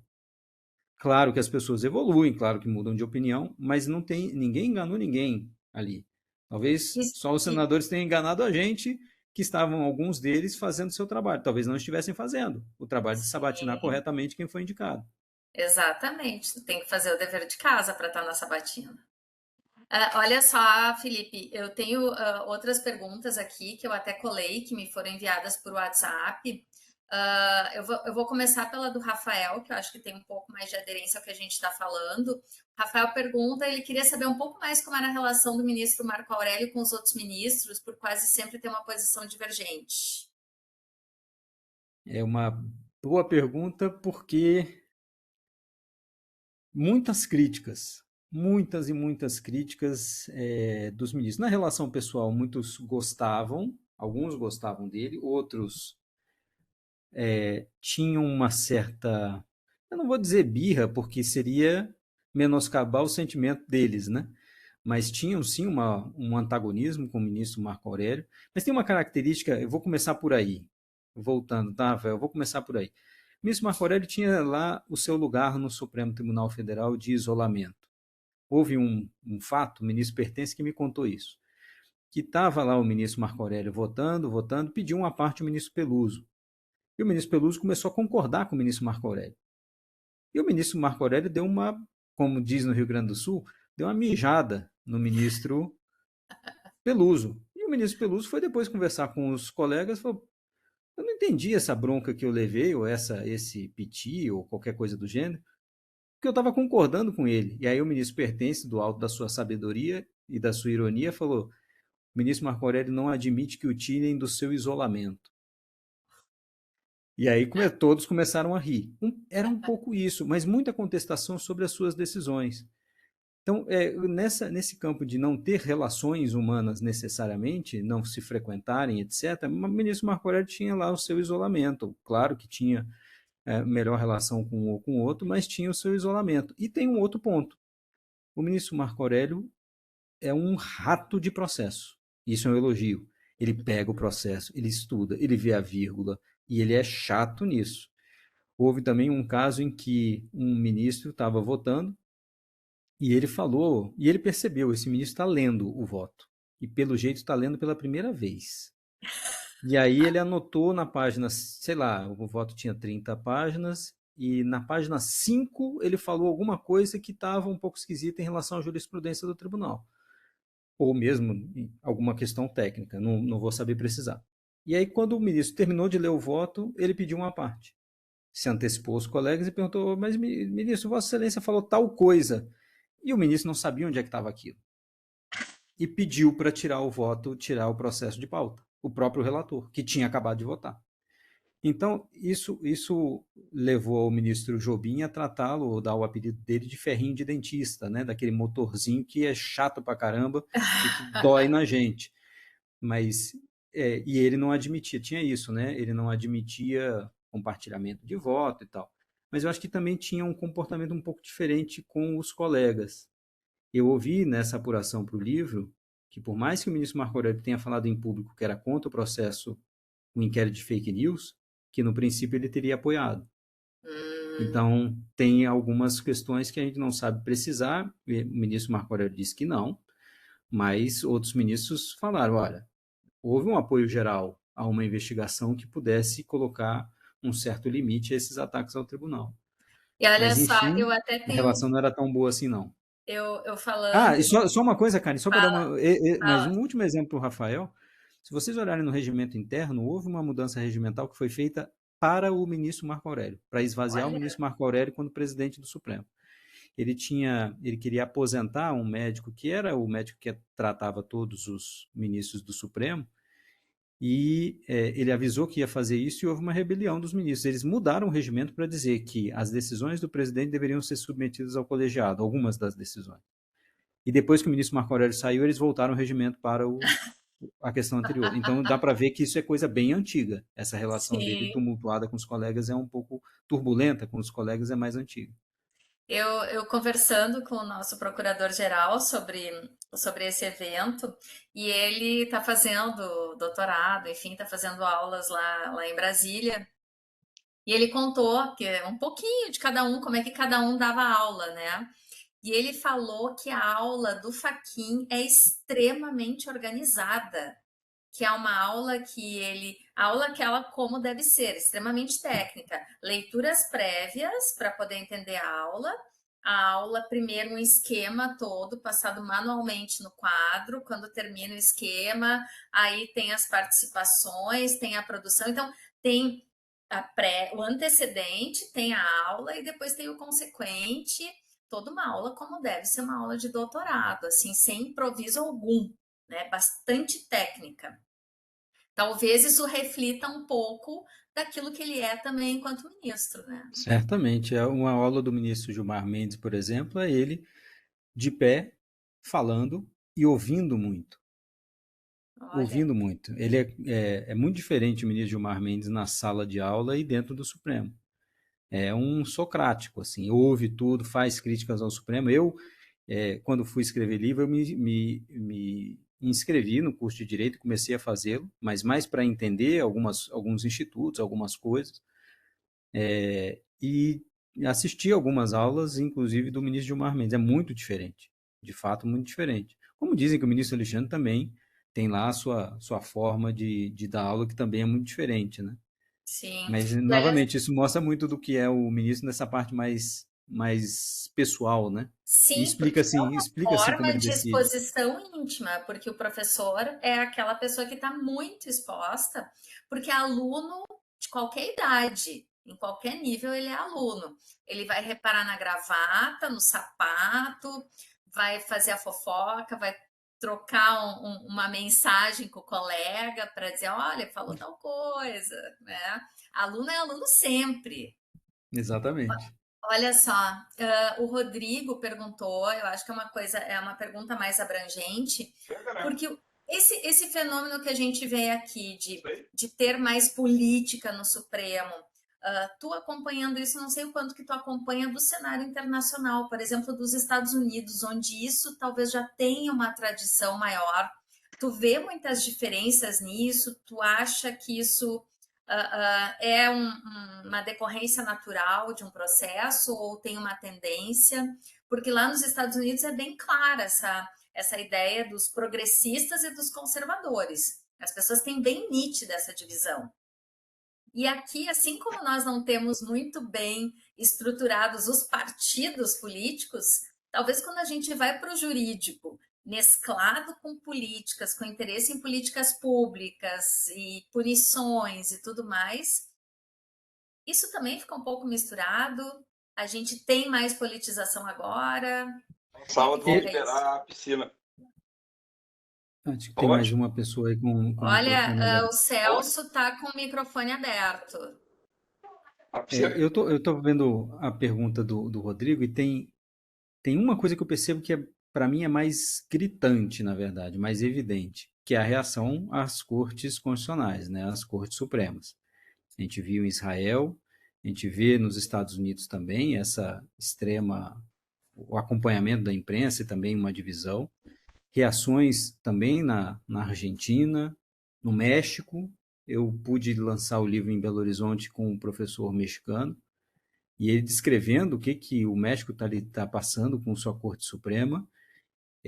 Claro que as pessoas evoluem, claro que mudam de opinião, mas não tem ninguém enganou ninguém ali. Talvez só os E, senadores tenham enganado a gente, que estavam alguns deles fazendo seu trabalho. Talvez não estivessem fazendo o trabalho de sabatinar sim, corretamente quem foi indicado. exatamente. Tem que fazer o dever de casa para estar na sabatina. Olha só, Felipe, eu tenho outras perguntas aqui que eu até colei, que me foram enviadas por WhatsApp. Eu vou começar pela do Rafael, que eu acho que tem um pouco mais de aderência ao que a gente está falando. O Rafael pergunta, ele queria saber um pouco mais como era a relação do ministro Marco Aurélio com os outros ministros, por quase sempre ter uma posição divergente. É uma boa pergunta, porque muitas e muitas críticas dos ministros. Na relação pessoal, muitos gostavam, alguns gostavam dele, outros tinham uma certa, eu não vou dizer birra, porque seria menoscabar o sentimento deles, né? Mas tinham sim um antagonismo com o ministro Marco Aurélio. Mas tem uma característica, eu vou começar por aí, voltando, tá, Rafael? Eu vou começar por aí. O ministro Marco Aurélio tinha lá o seu lugar no Supremo Tribunal Federal de isolamento. Houve um fato, o ministro Pertence que me contou isso, que estava lá o ministro Marco Aurélio votando, pediu uma parte o ministro Peluso. E o ministro Peluso começou a concordar com o ministro Marco Aurélio. E o ministro Marco Aurélio deu uma, como diz no Rio Grande do Sul, deu uma mijada no ministro Peluso. E o ministro Peluso foi depois conversar com os colegas e falou: eu não entendi essa bronca que eu levei, ou esse piti, ou qualquer coisa do gênero, porque eu estava concordando com ele. E aí o ministro Pertence, do alto da sua sabedoria e da sua ironia, falou: o ministro Marco Aurélio não admite que o tirem do seu isolamento. E aí todos começaram a rir. Era um pouco isso, mas muita contestação sobre as suas decisões. Então, nesse campo de não ter relações humanas necessariamente, não se frequentarem, etc., o ministro Marco Aurélio tinha lá o seu isolamento. Claro que tinha melhor relação com um ou com o outro, mas tinha o seu isolamento. E tem um outro ponto. O ministro Marco Aurélio é um rato de processo. Isso é um elogio. Ele pega o processo, ele estuda, ele vê a vírgula, e ele é chato nisso. Houve também um caso em que um ministro estava votando e ele falou, e ele percebeu, esse ministro está lendo o voto. E pelo jeito está lendo pela primeira vez. E aí ele anotou na página, sei lá, o voto tinha 30 páginas, e na página 5 ele falou alguma coisa que estava um pouco esquisita em relação à jurisprudência do tribunal. Ou mesmo alguma questão técnica, não vou saber precisar. E aí, quando o ministro terminou de ler o voto, ele pediu uma parte. Se antecipou aos colegas e perguntou: mas, ministro, Vossa Excelência falou tal coisa. E o ministro não sabia onde é que estava aquilo. E pediu para tirar o voto, tirar o processo de pauta. O próprio relator, que tinha acabado de votar. Então, isso levou o ministro Jobim a tratá-lo, ou dar o apelido dele de ferrinho de dentista, né? Daquele motorzinho que é chato pra caramba e que dói na gente. Mas, e ele não admitia, tinha isso, né? Ele não admitia compartilhamento de voto e tal. Mas eu acho que também tinha um comportamento um pouco diferente com os colegas. Eu ouvi nessa apuração para o livro que, por mais que o ministro Marco Aurélio tenha falado em público que era contra o processo, o inquérito de fake news, que no princípio ele teria apoiado. Então, tem algumas questões que a gente não sabe precisar. O ministro Marco Aurélio disse que não, mas outros ministros falaram: olha, houve um apoio geral a uma investigação que pudesse colocar um certo limite a esses ataques ao tribunal. E olha Mas, só, enfim, eu até a tenho, relação não era tão boa assim, não. eu falando, Ah, e só uma coisa, Karen, só para dar fala, mais fala. um último exemplo para o Rafael. Se vocês olharem no regimento interno, houve uma mudança regimental que foi feita para o ministro Marco Aurélio, para esvaziar o Olha, ministro Marco Aurélio quando presidente do Supremo. Ele queria aposentar um médico que era o médico que tratava todos os ministros do Supremo, e ele avisou que ia fazer isso e houve uma rebelião dos ministros. Eles mudaram o regimento para dizer que as decisões do presidente deveriam ser submetidas ao colegiado, algumas das decisões. E depois que o ministro Marco Aurélio saiu, eles voltaram o regimento para a questão anterior. Então dá para ver que isso é coisa bem antiga. Essa relação dele sim. tumultuada com os colegas é um pouco turbulenta, com os colegas é mais antiga. Eu conversando com o nosso procurador-geral sobre esse evento, e ele está fazendo doutorado, enfim, está fazendo aulas lá em Brasília, e ele contou que um pouquinho de cada um, como é que cada um dava aula, né? E ele falou que a aula do Faquin é extremamente organizada, que é uma aula a aula aquela como deve ser, extremamente técnica, leituras prévias para poder entender a aula primeiro um esquema todo passado manualmente no quadro, quando termina o esquema, aí tem as participações, tem a produção, então tem o antecedente, tem a aula e depois tem o consequente, toda uma aula como deve ser uma aula de doutorado, assim, sem improviso algum, né? Bastante técnica. Talvez isso reflita um pouco daquilo que ele é também enquanto ministro, né? Certamente. Uma aula do ministro Gilmar Mendes, por exemplo, é ele de pé, falando e ouvindo muito. Olha, Ouvindo muito. Ele é muito diferente o ministro Gilmar Mendes na sala de aula e dentro do Supremo. É um socrático, assim, ouve tudo, faz críticas ao Supremo. Quando fui escrever livro, eu me inscrevi no curso de Direito e comecei a fazê-lo, mas mais para entender alguns institutos, algumas coisas, e assisti algumas aulas, inclusive do ministro Gilmar Mendes. É muito diferente, de fato, muito diferente. Como dizem que o ministro Alexandre também tem lá a sua forma de dar aula, que também é muito diferente, né? sim. Mas, E olha, novamente, isso mostra muito do que é o ministro nessa parte mais pessoal, né? E sim, porque é uma explica assim como forma ele de decide. exposição íntima, porque o professor é aquela pessoa que está muito exposta, porque aluno de qualquer idade, em qualquer nível, ele é aluno. Ele vai reparar na gravata, no sapato, vai fazer a fofoca, vai trocar uma mensagem com o colega para dizer, olha, falou tal coisa, né? Aluno é aluno sempre. Exatamente. Olha só, o Rodrigo perguntou, eu acho que é uma pergunta mais abrangente, porque esse fenômeno que a gente vê aqui de ter mais política no Supremo, tu acompanhando isso, não sei o quanto que tu acompanha do cenário internacional, por exemplo, dos Estados Unidos, onde isso talvez já tenha uma tradição maior. Tu vê muitas diferenças nisso? Tu acha que isso é uma decorrência natural de um processo ou tem uma tendência? Porque lá nos Estados Unidos é bem clara essa ideia dos progressistas e dos conservadores. As pessoas têm bem nítida essa divisão. E aqui, assim como nós não temos muito bem estruturados os partidos políticos, talvez quando a gente vai para o jurídico, mesclado com políticas, com interesse em políticas públicas e punições e tudo mais, isso também fica um pouco misturado. A gente tem mais politização agora. Como é que Sábado vamos fica isso? liberar a piscina. Acho que tem mais Onde? uma pessoa aí com o microfone Olha, o aberto. Celso está com o microfone aberto. A piscina. Eu tô vendo a pergunta do Rodrigo e tem uma coisa que eu percebo que para mim é mais gritante, na verdade, mais evidente, que é a reação às cortes constitucionais, né, às cortes supremas. A gente viu em Israel, a gente vê nos Estados Unidos também o acompanhamento da imprensa e também uma divisão. Reações também na Argentina, no México. Eu pude lançar o livro em Belo Horizonte com um professor mexicano, e ele descrevendo o que o México está passando com sua Corte Suprema,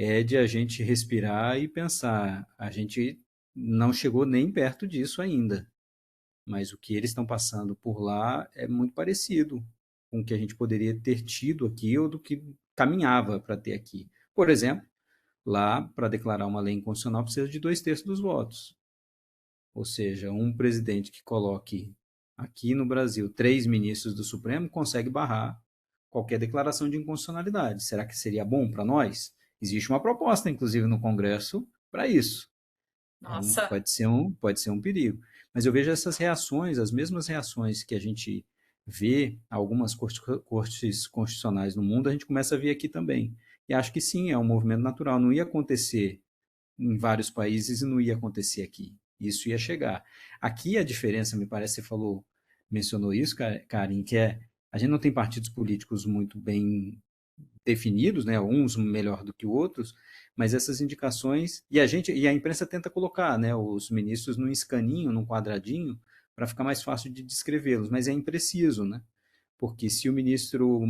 é de a gente respirar e pensar, a gente não chegou nem perto disso ainda, mas o que eles estão passando por lá é muito parecido com o que a gente poderia ter tido aqui ou do que caminhava para ter aqui. Por exemplo, lá, para declarar uma lei inconstitucional, precisa de 2/3 dos votos. Ou seja, um presidente que coloque aqui no Brasil 3 ministros do Supremo consegue barrar qualquer declaração de inconstitucionalidade. Será que seria bom para nós? Existe uma proposta, inclusive, no Congresso para isso. Nossa, Pode ser um perigo. Mas eu vejo essas reações, as mesmas reações que a gente vê algumas cortes constitucionais no mundo, a gente começa a ver aqui também. E acho que sim, é um movimento natural. Não ia acontecer em vários países e não ia acontecer aqui. Isso ia chegar. Aqui a diferença, me parece, você mencionou isso, Karin, que é A gente não tem partidos políticos muito bem definidos, né, uns melhor do que outros, mas essas indicações, e a imprensa tenta colocar, né, os ministros num escaninho, num quadradinho, para ficar mais fácil de descrevê-los, mas é impreciso, né? Porque se o ministro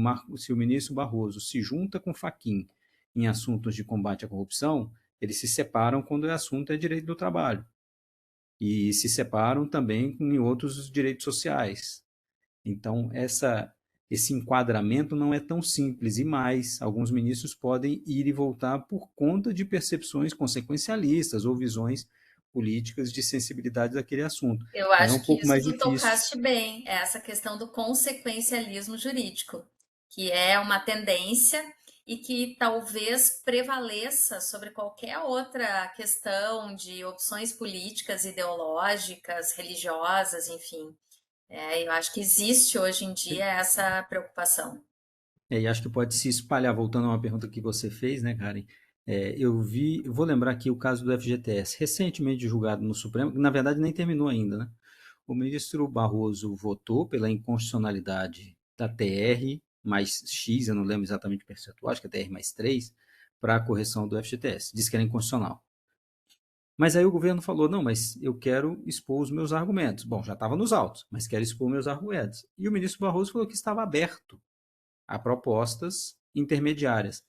Barroso se junta com Fachin em assuntos de combate à corrupção, eles se separam quando o assunto é direito do trabalho. E se separam também em outros direitos sociais. Então, esse enquadramento não é tão simples, e mais, alguns ministros podem ir e voltar por conta de percepções consequencialistas ou visões políticas de sensibilidade daquele assunto. Eu Aí é um acho que pouco isso mais tu difícil. tocaste bem, é essa questão do consequencialismo jurídico, que é uma tendência e que talvez prevaleça sobre qualquer outra questão de opções políticas, ideológicas, religiosas, enfim. Eu acho que existe hoje em dia essa preocupação. E acho que pode se espalhar, voltando a uma pergunta que você fez, né, Karen? Eu vou lembrar aqui o caso do FGTS, recentemente julgado no Supremo, que na verdade nem terminou ainda, né? O ministro Barroso votou pela inconstitucionalidade da TR mais X, eu não lembro exatamente o percentual, acho que é TR mais 3, para a correção do FGTS. Disse que era inconstitucional. Mas aí o governo falou: não, mas eu quero expor os meus argumentos. Bom, já estava nos autos, mas quero expor meus argumentos. E o ministro Barroso falou que estava aberto a propostas intermediárias.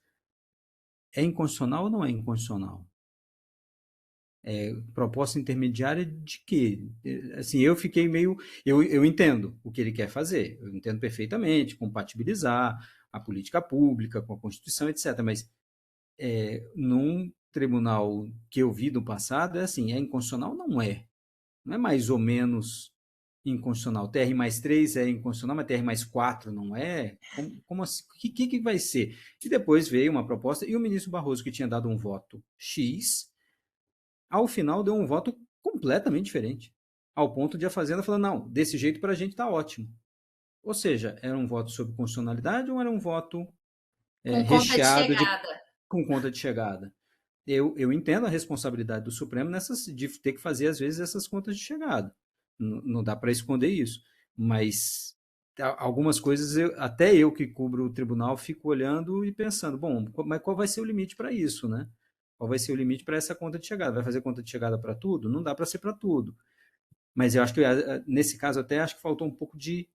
É inconstitucional ou não é inconstitucional? Proposta intermediária de quê? Assim, eu fiquei meio. Eu entendo o que ele quer fazer, eu entendo perfeitamente, compatibilizar a política pública com a Constituição, etc. Mas num tribunal que eu vi no passado, é assim: é inconstitucional? Não é. Não é mais ou menos inconstitucional. TR mais 3 é inconstitucional, mas TR mais 4 não é? Como assim? O que vai ser? E depois veio uma proposta, e o ministro Barroso, que tinha dado um voto X, ao final deu um voto completamente diferente. Ao ponto de a Fazenda falar: não, desse jeito para a gente está ótimo. Ou seja, era um voto sobre constitucionalidade ou era um voto Com conta de recheado chegada. com conta de chegada? Eu entendo a responsabilidade do Supremo de ter que fazer, às vezes, essas contas de chegada. Não dá para esconder isso. Mas algumas coisas, até eu que cubro o tribunal, fico olhando e pensando: bom, mas qual vai ser o limite para isso, né? Qual vai ser o limite para essa conta de chegada? Vai fazer conta de chegada para tudo? Não dá para ser para tudo. Mas eu acho que, nesse caso, até acho que faltou um pouco de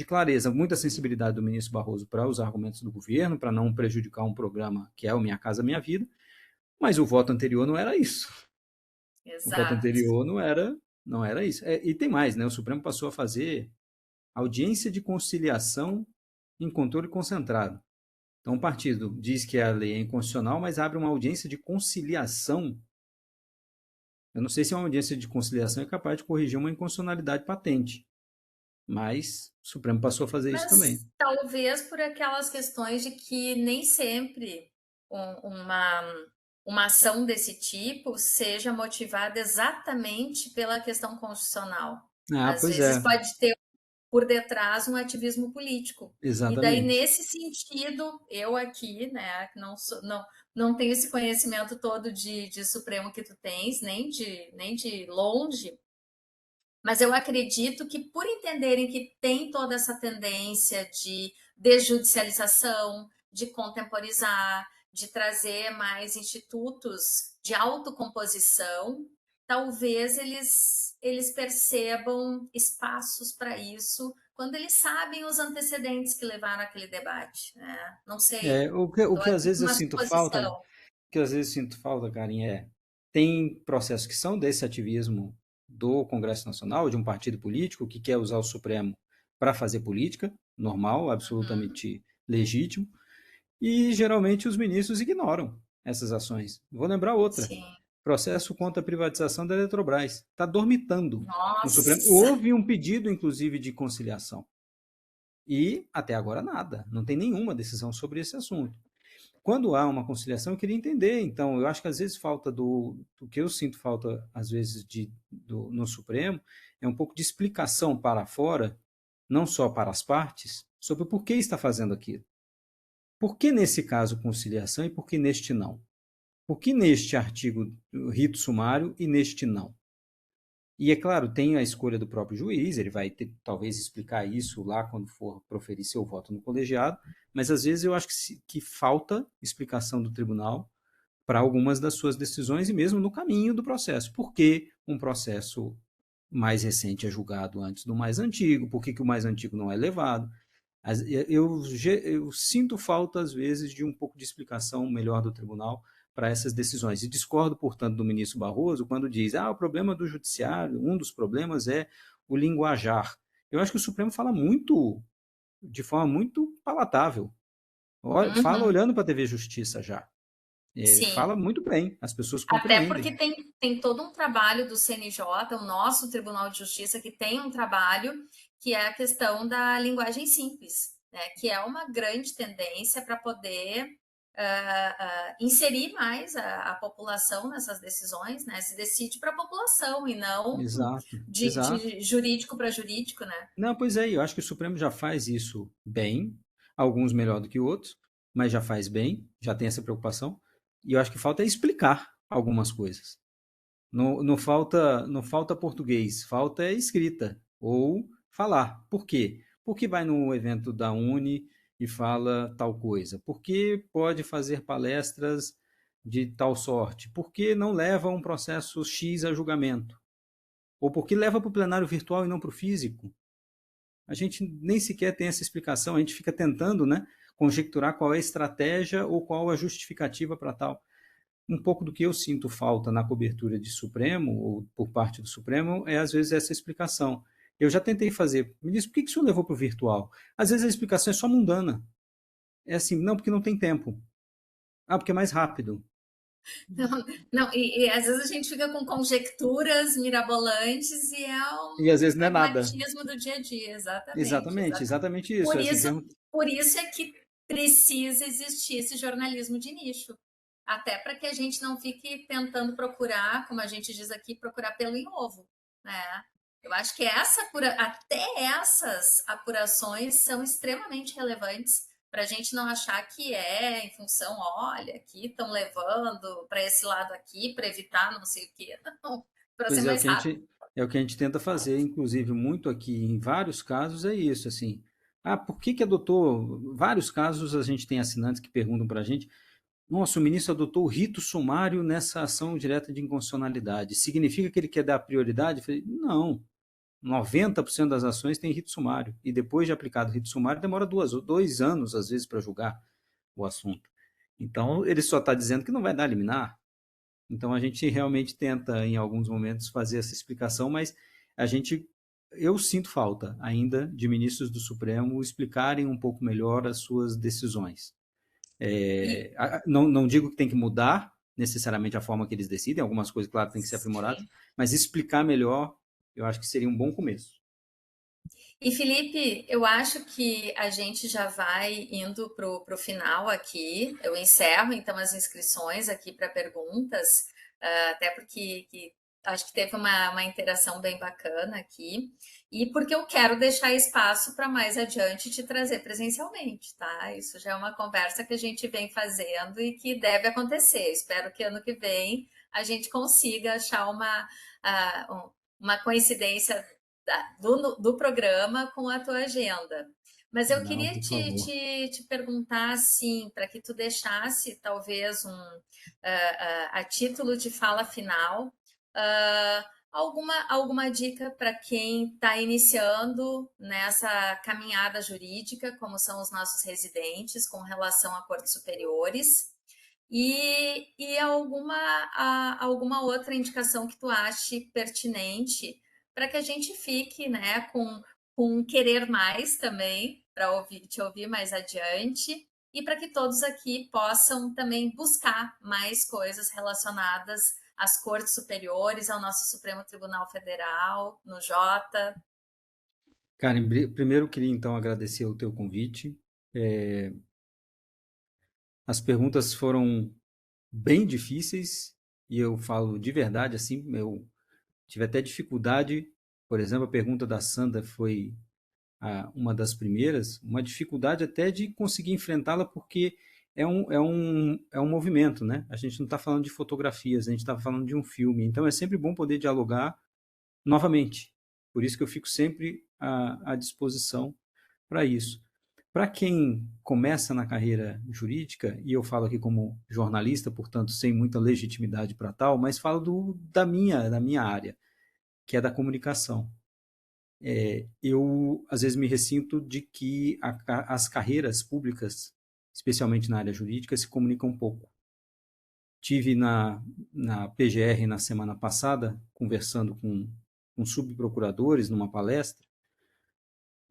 clareza, muita sensibilidade do ministro Barroso para os argumentos do governo, para não prejudicar um programa que é o Minha Casa Minha Vida, mas o voto anterior não era isso. O voto Exato. anterior não era isso. E tem mais, né? O Supremo passou a fazer audiência de conciliação em controle concentrado. Então, o partido diz que a lei é inconstitucional, mas abre uma audiência de conciliação. Eu não sei se uma audiência de conciliação é capaz de corrigir uma inconstitucionalidade patente, mas o Supremo passou a fazer isso também. Mas talvez por aquelas questões de que nem sempre uma ação desse tipo seja motivada exatamente pela questão constitucional. Ah, Às pois vezes é, pode ter por detrás um ativismo político. E daí, exatamente. nesse sentido, eu aqui, né, não tenho esse conhecimento todo de Supremo que tu tens, nem de longe, mas eu acredito que por entenderem que tem toda essa tendência de desjudicialização, de contemporizar, de trazer mais institutos de autocomposição, talvez eles percebam espaços para isso quando eles sabem os antecedentes que levaram àquele debate, né? Não sei, O estou que às aqui vezes com eu uma sinto falta, suposição. Karen, tem processos que são desse ativismo do Congresso Nacional, de um partido político que quer usar o Supremo para fazer política, normal, Uhum, absolutamente legítimo, e geralmente os ministros ignoram essas ações. Vou lembrar outra: sim. processo contra a privatização da Eletrobras. Está dormitando no Supremo. Nossa, Houve um pedido, inclusive, de conciliação. E até agora nada, não tem nenhuma decisão sobre esse assunto. Quando há uma conciliação, eu queria entender. Então, eu acho que às vezes falta do que eu sinto falta, às vezes, no Supremo, é um pouco de explicação para fora, não só para as partes, sobre o porquê está fazendo aquilo. Por que nesse caso conciliação e por que neste não? Por que neste artigo rito sumário e neste não? E é claro, tem a escolha do próprio juiz, ele vai ter, talvez explicar isso lá quando for proferir seu voto no colegiado, mas às vezes eu acho que falta explicação do tribunal para algumas das suas decisões e mesmo no caminho do processo. Por que um processo mais recente é julgado antes do mais antigo? Por que, que o mais antigo não é levado? Eu sinto falta, às vezes, de um pouco de explicação melhor do tribunal para essas decisões. E discordo, portanto, do ministro Barroso quando diz: o problema do judiciário, um dos problemas é o linguajar. Eu acho que o Supremo fala muito, de forma muito palatável. Fala Uhum. olhando para a TV Justiça já. Sim. Fala muito bem, as pessoas Até compreendem. porque tem todo um trabalho do CNJ, o nosso Tribunal de Justiça, que tem um trabalho que é a questão da linguagem simples, né? Que é uma grande tendência para poder inserir mais a população nessas decisões, né? Se decide para a população e não Exato, exato. de jurídico para jurídico, né? Não, pois é, eu acho que o Supremo já faz isso bem, alguns melhor do que outros, mas já faz bem, já tem essa preocupação. E eu acho que falta é explicar algumas coisas. Não falta português, falta é escrita ou falar. Por quê? Porque vai no evento da Uni e fala tal coisa? Por que pode fazer palestras de tal sorte? Por que não leva um processo X a julgamento? Ou por que leva para o plenário virtual e não para o físico? A gente nem sequer tem essa explicação, a gente fica tentando, né, conjecturar qual é a estratégia ou qual a justificativa para tal. Um pouco do que eu sinto falta na cobertura de Supremo, ou por parte do Supremo, é às vezes essa explicação. Eu já tentei fazer, me diz, por que o senhor levou para o virtual? Às vezes a explicação é só mundana. É assim, não, porque não tem tempo. Porque é mais rápido. Não, não e às vezes a gente fica com conjecturas mirabolantes e é E às um vezes não é nada. pragmatismo do dia a dia, exatamente, Exatamente, exatamente. exatamente isso. Por É assim, isso, por isso é que precisa existir esse jornalismo de nicho. Até para que a gente não fique tentando procurar, como a gente diz aqui, procurar pelo em ovo, né? Eu acho que até essas apurações são extremamente relevantes para a gente não achar que é em função, olha, aqui estão levando para esse lado aqui para evitar não sei o quê. Não, para ser pois mais rápido. é o que a gente tenta fazer, inclusive muito aqui em vários casos é isso, assim. Por que que adotou? Vários casos a gente tem assinantes que perguntam para a gente: nossa, o ministro adotou o rito sumário nessa ação direta de inconstitucionalidade. Significa que ele quer dar prioridade? Eu falei, não. 90% das ações tem rito sumário. E depois de aplicado o rito sumário, demora 2 anos, às vezes, para julgar o assunto. Então, ele só está dizendo que não vai dar liminar. Então, a gente realmente tenta, em alguns momentos, fazer essa explicação, mas eu sinto falta ainda de ministros do Supremo explicarem um pouco melhor as suas decisões. E, Não digo que tem que mudar necessariamente a forma que eles decidem, algumas coisas, claro, têm que ser aprimoradas, sim. mas explicar melhor, eu acho que seria um bom começo. E Felipe, eu acho que a gente já vai indo para o final aqui. Eu encerro então as inscrições aqui para perguntas, até porque acho que teve uma interação bem bacana aqui, e porque eu quero deixar espaço para mais adiante te trazer presencialmente, tá? Isso já é uma conversa que a gente vem fazendo e que deve acontecer. Espero que ano que vem a gente consiga achar uma coincidência do programa com a tua agenda. Mas eu Não, queria por favor. te perguntar, assim, para que tu deixasse talvez a título de fala final, alguma dica para quem está iniciando nessa caminhada jurídica, como são os nossos residentes, com relação a cortes superiores, e alguma outra indicação que tu ache pertinente para que a gente fique, né, com um querer mais também, para te ouvir mais adiante, e para que todos aqui possam também buscar mais coisas relacionadas às cortes superiores, ao nosso Supremo Tribunal Federal, no Jota. Karen, primeiro eu queria então agradecer o teu convite. As perguntas foram bem difíceis e eu falo de verdade, assim, eu tive até dificuldade. Por exemplo, a pergunta da Sandra foi uma das primeiras, uma dificuldade até de conseguir enfrentá-la, porque é um movimento, né? A gente não está falando de fotografias, a gente está falando de um filme. Então é sempre bom poder dialogar novamente. Por isso que eu fico sempre à disposição para isso. Para quem começa na carreira jurídica, e eu falo aqui como jornalista, portanto, sem muita legitimidade para tal, mas falo da minha área, que é da comunicação. Eu, às vezes, me ressinto de que as carreiras públicas, especialmente na área jurídica, se comunicam pouco. Tive na PGR na semana passada, conversando com subprocuradores numa palestra,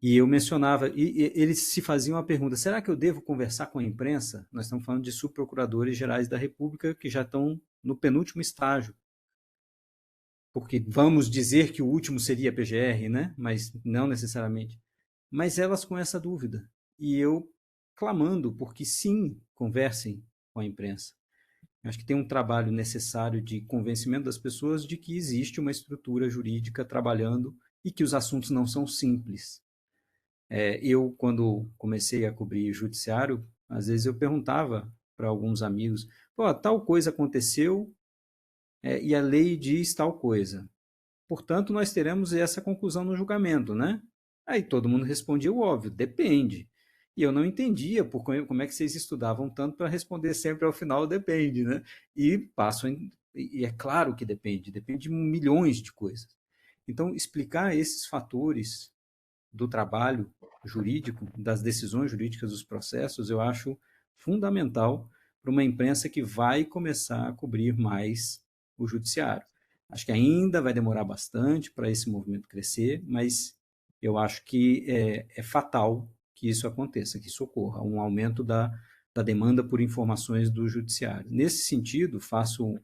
e eu mencionava, e eles se faziam a pergunta, será que eu devo conversar com a imprensa? Nós estamos falando de subprocuradores gerais da República que já estão no penúltimo estágio, porque vamos dizer que o último seria a PGR, né? Mas não necessariamente. Mas elas com essa dúvida. E eu clamando porque sim, conversem com a imprensa. Acho que tem um trabalho necessário de convencimento das pessoas de que existe uma estrutura jurídica trabalhando e que os assuntos não são simples. Eu, quando comecei a cobrir judiciário, às vezes eu perguntava para alguns amigos, pô, tal coisa aconteceu e a lei diz tal coisa. Portanto, nós teremos essa conclusão no julgamento, né? Aí todo mundo respondia o óbvio, depende. E eu não entendia como é que vocês estudavam tanto para responder sempre ao final depende, né? E é claro que depende de milhões de coisas. Então, explicar esses fatores do trabalho jurídico, das decisões jurídicas dos processos, eu acho fundamental para uma imprensa que vai começar a cobrir mais o judiciário. Acho que ainda vai demorar bastante para esse movimento crescer, mas eu acho que é fatal que isso aconteça, que isso ocorra, um aumento da demanda por informações do judiciário. Nesse sentido, faço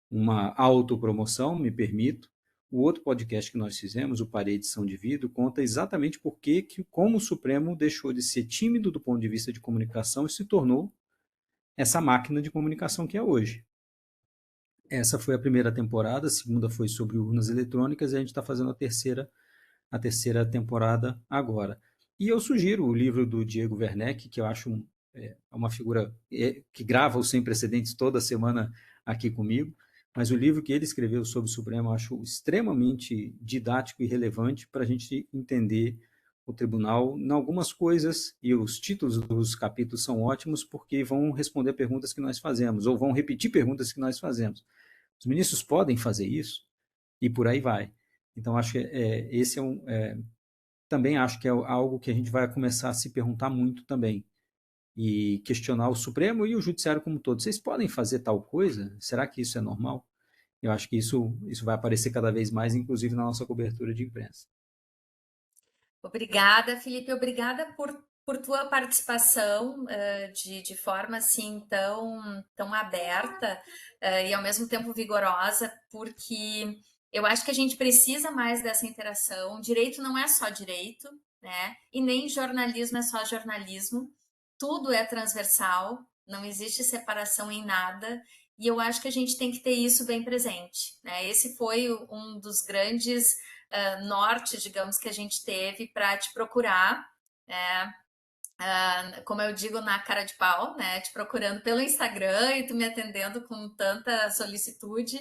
uma autopromoção, me permito. O outro podcast que nós fizemos, o Paredição de Vidro, conta exatamente como o Supremo deixou de ser tímido do ponto de vista de comunicação e se tornou essa máquina de comunicação que é hoje. Essa foi a primeira temporada, a segunda foi sobre urnas eletrônicas e a gente está fazendo a terceira temporada agora. E eu sugiro o livro do Diego Werneck, que eu acho uma figura que grava o Sem Precedentes toda semana aqui comigo, mas o livro que ele escreveu sobre o Supremo eu acho extremamente didático e relevante para a gente entender o tribunal em algumas coisas, e os títulos dos capítulos são ótimos porque vão responder perguntas que nós fazemos, ou vão repetir perguntas que nós fazemos. Os ministros podem fazer isso? E por aí vai. Então, acho que esse também acho que é algo que a gente vai começar a se perguntar muito também. E questionar o Supremo e o Judiciário como um todo. Vocês podem fazer tal coisa? Será que isso é normal? Eu acho que isso vai aparecer cada vez mais, inclusive na nossa cobertura de imprensa. Obrigada, Felipe. Obrigada por tua participação de forma assim tão aberta e ao mesmo tempo vigorosa, porque eu acho que a gente precisa mais dessa interação. Direito não é só direito, né? E nem jornalismo é só jornalismo. Tudo é transversal, não existe separação em nada. E eu acho que a gente tem que ter isso bem presente, né? Esse foi um dos grandes norte, digamos, que a gente teve para te procurar, né? Como eu digo, na cara de pau, né? Te procurando pelo Instagram e tu me atendendo com tanta solicitude.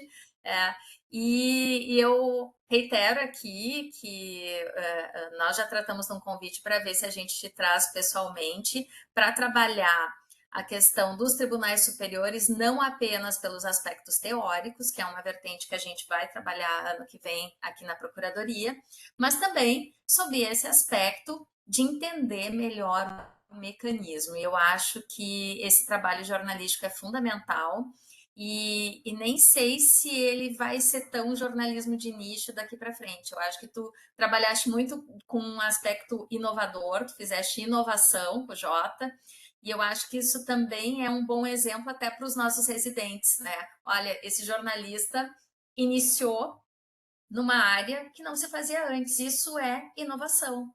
E eu reitero aqui que nós já tratamos de um convite para ver se a gente te traz pessoalmente para trabalhar a questão dos tribunais superiores, não apenas pelos aspectos teóricos, que é uma vertente que a gente vai trabalhar ano que vem aqui na Procuradoria, mas também sobre esse aspecto de entender melhor o mecanismo. E eu acho que esse trabalho jornalístico é fundamental e nem sei se ele vai ser tão jornalismo de nicho daqui para frente. Eu acho que tu trabalhaste muito com um aspecto inovador, tu fizeste inovação com o Jota, e eu acho que isso também é um bom exemplo até para os nossos residentes, né? Olha, esse jornalista iniciou numa área que não se fazia antes. Isso é inovação.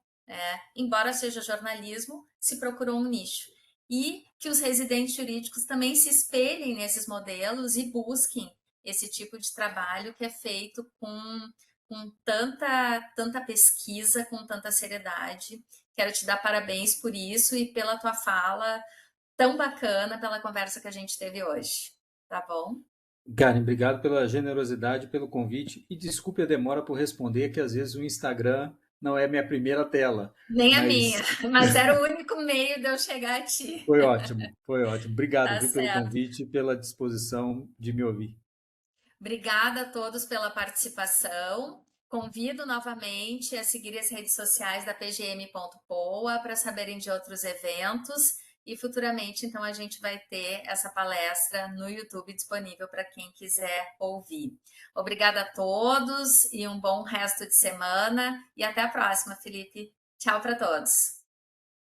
Embora seja jornalismo, se procurou um nicho. E que os residentes jurídicos também se espelhem nesses modelos e busquem esse tipo de trabalho que é feito com tanta pesquisa, com tanta seriedade. Quero te dar parabéns por isso e pela tua fala tão bacana, pela conversa que a gente teve hoje. Tá bom? Karen, obrigado pela generosidade, pelo convite e desculpe a demora por responder, que às vezes o Instagram não é minha primeira tela, Nem a minha, mas mas era o único meio de eu chegar a ti. foi ótimo, foi ótimo. Obrigado, Tá viu, pelo certo. convite e pela disposição de me ouvir. Obrigada a todos pela participação. Convido novamente a seguir as redes sociais da pgm.poa para saberem de outros eventos e futuramente, então, a gente vai ter essa palestra no YouTube disponível para quem quiser ouvir. Obrigada a todos e um bom resto de semana e até a próxima, Felipe. Tchau para todos.